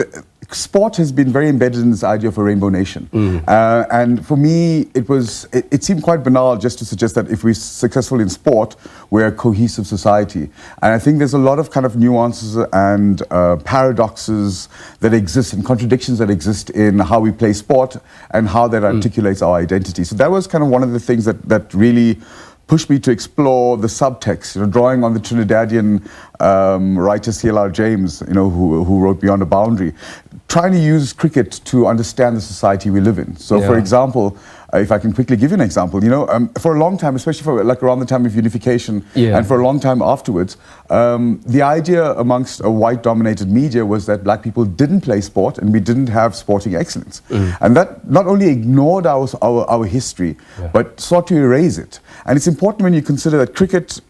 sport has been very embedded in this idea of a rainbow nation. And for me, it seemed quite banal just to suggest that if we're successful in sport, we're a cohesive society. And I think there's a lot of kind of nuances and paradoxes that exist and contradictions that exist in how we play sport and how that articulates our identity. So that was kind of one of the things that really pushed me to explore the subtext, you know, drawing on the Trinidadian writer C.L.R. James, you know, who wrote Beyond a Boundary, trying to use cricket to understand the society we live in. So, for example, if I can quickly give you an example, you know, for a long time, especially for like around the time of unification and for a long time afterwards, the idea amongst a white-dominated media was that black people didn't play sport and we didn't have sporting excellence. And that not only ignored our history, but sought to erase it. And it's important when you consider that cricket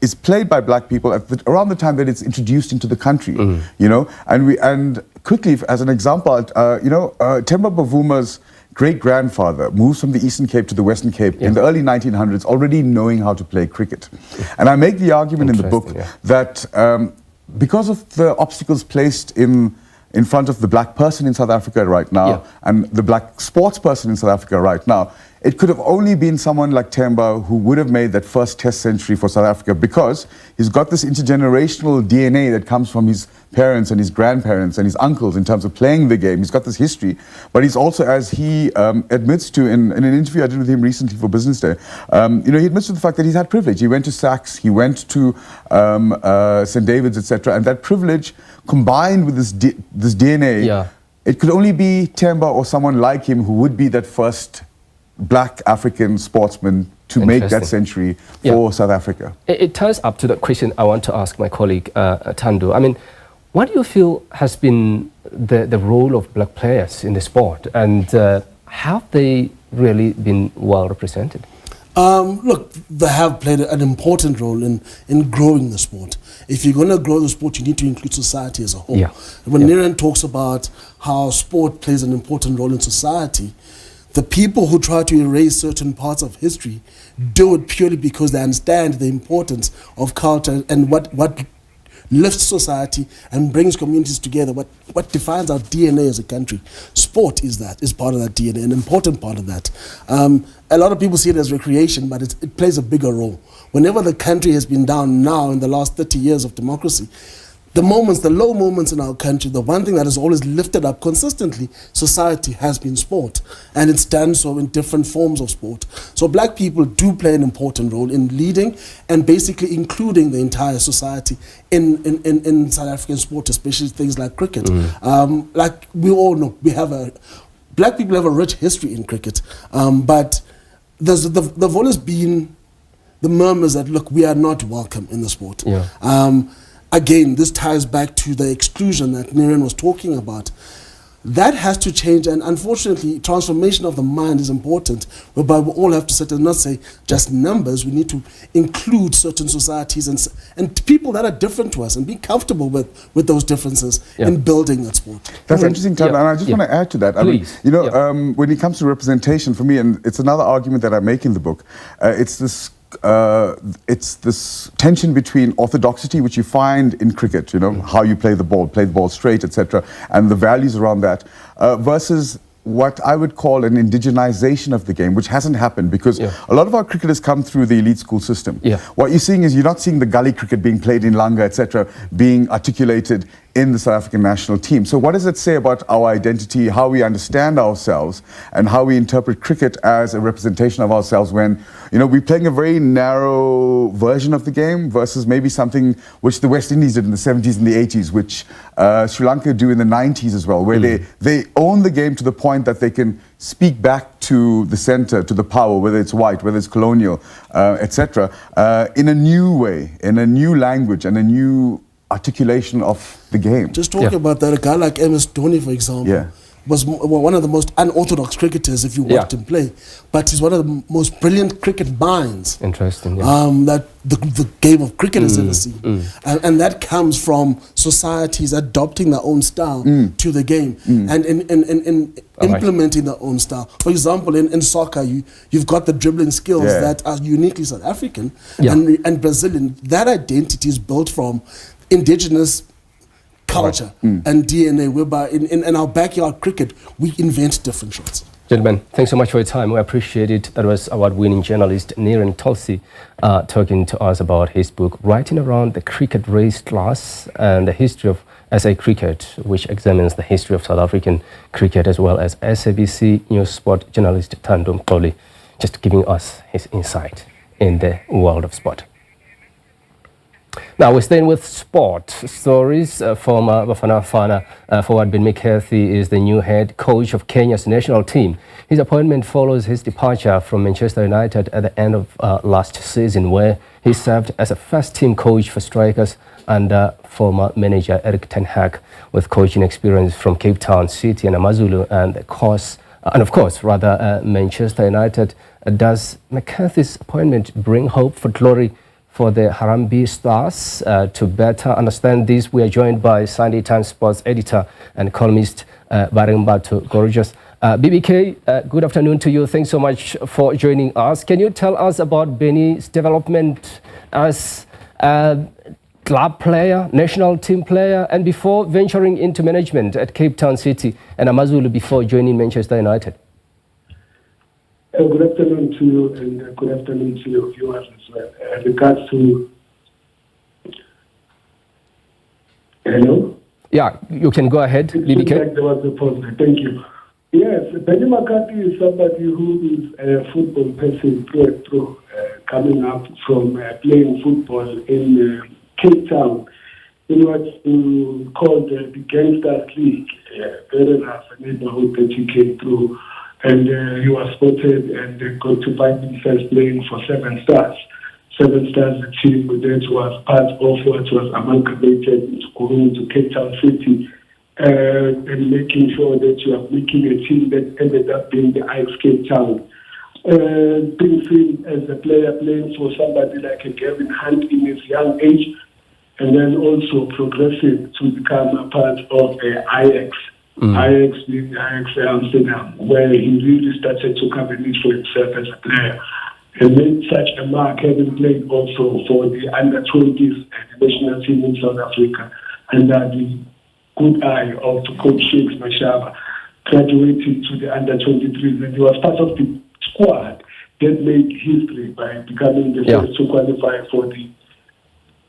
is played by black people around the time that it's introduced into the country, you know, and quickly, as an example, you know, Themba Bavuma's great-grandfather moved from the Eastern Cape to the Western Cape in the early 1900s, already knowing how to play cricket. And I make the argument in the book that because of the obstacles placed in front of the black person in South Africa right now and the black sports person in South Africa right now, it could have only been someone like Themba who would have made that first test century for South Africa, because he's got this intergenerational DNA that comes from his parents and his grandparents and his uncles in terms of playing the game. He's got this history, but he's also, as he admits to in an interview I did with him recently for Business Day, you know, he admits to the fact that he's had privilege. He went to Saks, he went to St. David's, etc., and that privilege combined with this DNA, it could only be Themba or someone like him who would be that first black African sportsman to make that century for South Africa. It ties up to the question I want to ask my colleague Thando. I mean, what do you feel has been the role of black players in the sport, and have they really been well represented? Look, they have played an important role in growing the sport. If you're going to grow the sport, you need to include society as a whole. When Niran talks about how sport plays an important role in society, the people who try to erase certain parts of history do it purely because they understand the importance of culture and what lifts society and brings communities together, what defines our DNA as a country. Sport is part of that DNA, an important part of that. A lot of people see it as recreation, but it plays a bigger role. Whenever the country has been down now in the last 30 years of democracy, the low moments in our country, the one thing that has always lifted up consistently society has been sport. And it's done so in different forms of sport. So black people do play an important role in leading and basically including the entire society in South African sport, especially things like cricket. Like we all know, black people have a rich history in cricket. But there've always been the murmurs that, look, we are not welcome in the sport. Again, this ties back to the exclusion that Niran was talking about. That has to change, and unfortunately, transformation of the mind is important, whereby we all have to sit and not say just numbers. We need to include certain societies and people that are different to us and be comfortable with those differences in building that sport. That's interesting, Thando, and I just want to add to that. I mean, you know, when it comes to representation, for me, and it's another argument that I make in the book, it's this tension between orthodoxy, which you find in cricket, you know, how you play the ball straight, etc., and the values around that, versus what I would call an indigenization of the game, which hasn't happened because a lot of our cricketers come through the elite school system. What you're seeing is you're not seeing the gully cricket being played in Langa, etc., being articulated in the South African national team. So what does it say about our identity, how we understand ourselves, and how we interpret cricket as a representation of ourselves when, you know, we're playing a very narrow version of the game versus maybe something which the West Indies did in the 70s and the 80s, which Sri Lanka do in the 90s as well, where they own the game to the point that they can speak back to the center, to the power, whether it's white, whether it's colonial, etc., in a new way, in a new language and a new articulation of the game. Just talking about that, a guy like MS Dhoni, for example, was one of the most unorthodox cricketers if you watched him play, but he's one of the most brilliant cricket minds. Interesting. That the game of cricket has ever seen, and that comes from societies adopting their own style to the game and in implementing their own style. For example, in soccer, you've got the dribbling skills that are uniquely South African and Brazilian. That identity is built from indigenous culture and DNA, whereby in our backyard cricket, we invent different shots. Gentlemen, thanks so much for your time. We appreciate it. That was award-winning journalist Niran Tulsi talking to us about his book, Writing Around the Cricket Race Class and the History of SA Cricket, which examines the history of South African cricket, as well as SABC News Sport journalist Tandum Koli, just giving us his insight in the world of sport. Now we're staying with sport stories. Former Bafana Bafana forward Benni McCarthy is the new head coach of Kenya's national team. His appointment follows his departure from Manchester United at the end of last season, where he served as a first-team coach for strikers under former manager Eric Ten Hag, with coaching experience from Cape Town City and AmaZulu, and of course, Manchester United. Does McCarthy's appointment bring hope for glory for the Harambee Stars? To better understand this, we are joined by Sunday Times sports editor and columnist Barengbatu Gorgeous. BBK, good afternoon to you. Thanks so much for joining us. Can you tell us about Benni's development as a club player, national team player, and before venturing into management at Cape Town City and AmaZulu before joining Manchester United? Good afternoon to you, and good afternoon to your viewers as well. Regards to... Hello? Yeah, you can go ahead, BBK. Like there was a pause there. Thank you. Yes, Benni McCarthy is somebody who is a football person through and through, coming up from playing football in Cape Town, in what you call the Gangsters League, very rough neighborhood that he came through. And he was spotted and got to find himself playing for Seven Stars. Seven Stars, the team that was part of what was amalgamated into Cape Town City, and making sure that you are making a team that ended up being the Ajax Cape Town. Being seen as a player playing for somebody like a Gavin Hunt in his young age, and then also progressing to become a part of Ajax. Ajax being Ajax Amsterdam, where he really started to come and for himself as a player. And made such a mark, having played also for the under-20s and the national team in South Africa, under the good eye of Coach Shakes Mashaba, graduated to the under-23s, and he was part of the squad that made history by becoming the first to qualify for the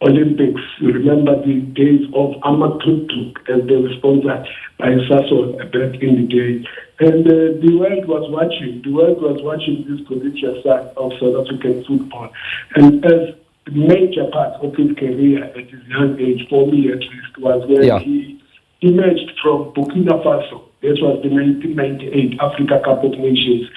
Olympics. You remember the days of Amatruk as they were sponsored by Sasol back in the day. And the world was watching. The world was watching this prodigious side of South African football. And as a major part of his career at his young age, for me at least, was when he emerged from Burkina Faso. This was the 1998 Africa Cup of Nations,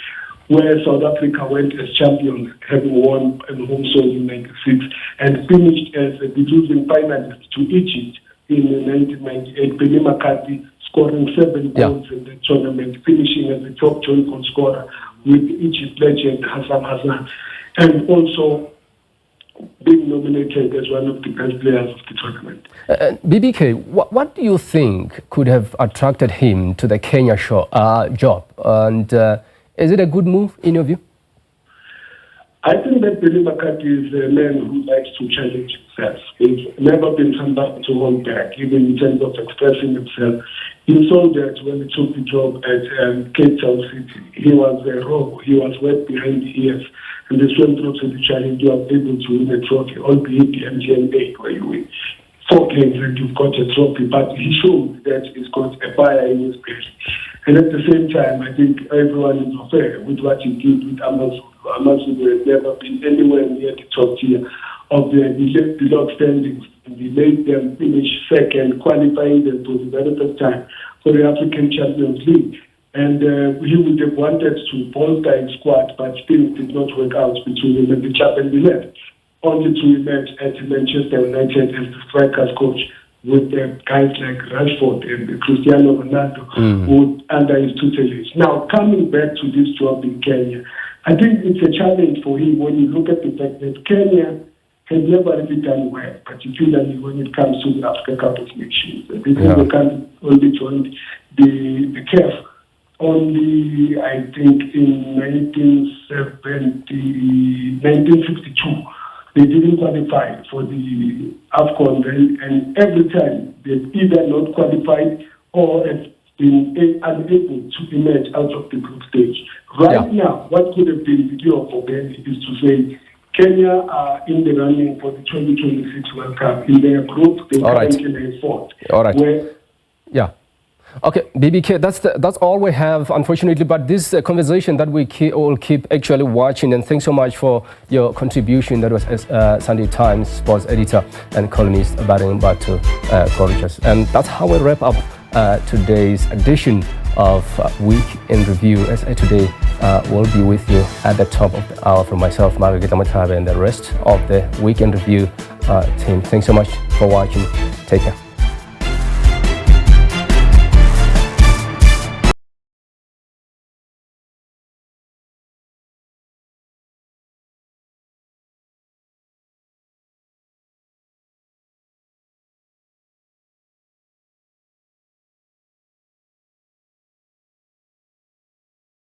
where South Africa went as champions, having won in home soil in 96, and finished as the losing finalist to Egypt in 1998. Benni McCarthy scoring 7 goals in the tournament, finishing as the top joint goal scorer with Egypt legend Hassan, and also being nominated as one of the best players of the tournament. BBK, what do you think could have attracted him to the Kenya job? And is it a good move in your view? I think that Benni McCarthy is a man who likes to challenge himself. He's never been somebody to hold back, even in terms of expressing himself. You saw that when he took the job at Cape Town City. He was raw, he was wet behind the ears, and this went through to the challenge. You are able to win a trophy, albeit the MTN where you win 4 games and you've got a trophy, but he showed that he's got a fire in his belly. And at the same time, I think everyone is fair with what he did with Amazulu. Amazulu has never been anywhere near the top tier of the log standings. He made them finish second, qualifying them for the very first time for the African Champions League. And he would have wanted to bolster his squad, but still did not work out between him and the chap and the left. Only to emerge at Manchester United as the strikers coach with guys like Rashford and Cristiano Ronaldo who under his tutelage. Now, coming back to this job in Kenya, I think it's a challenge for him when you look at the fact that Kenya has never really done well, particularly when it comes to the Africa Cup of Nations. They can only join the CAF only, I think, in 1962. They didn't qualify for the AFCON, and every time they've either not qualified or have been unable to emerge out of the group stage. Right now, what could have been the deal for Benni is to say Kenya are in the running for the 2026 World Cup. In their group, they currently have fourth. Okay, BBK, that's all we have, unfortunately, but this conversation that we all keep actually watching, and thanks so much for your contribution. That was Sunday Times sports editor and columnist Baring Batu Gorgeous. And that's how we wrap up today's edition of Week in Review. As today will be with you at the top of the hour from myself, Margaret Matabe, and the rest of the Week in Review team. Thanks so much for watching. Take care.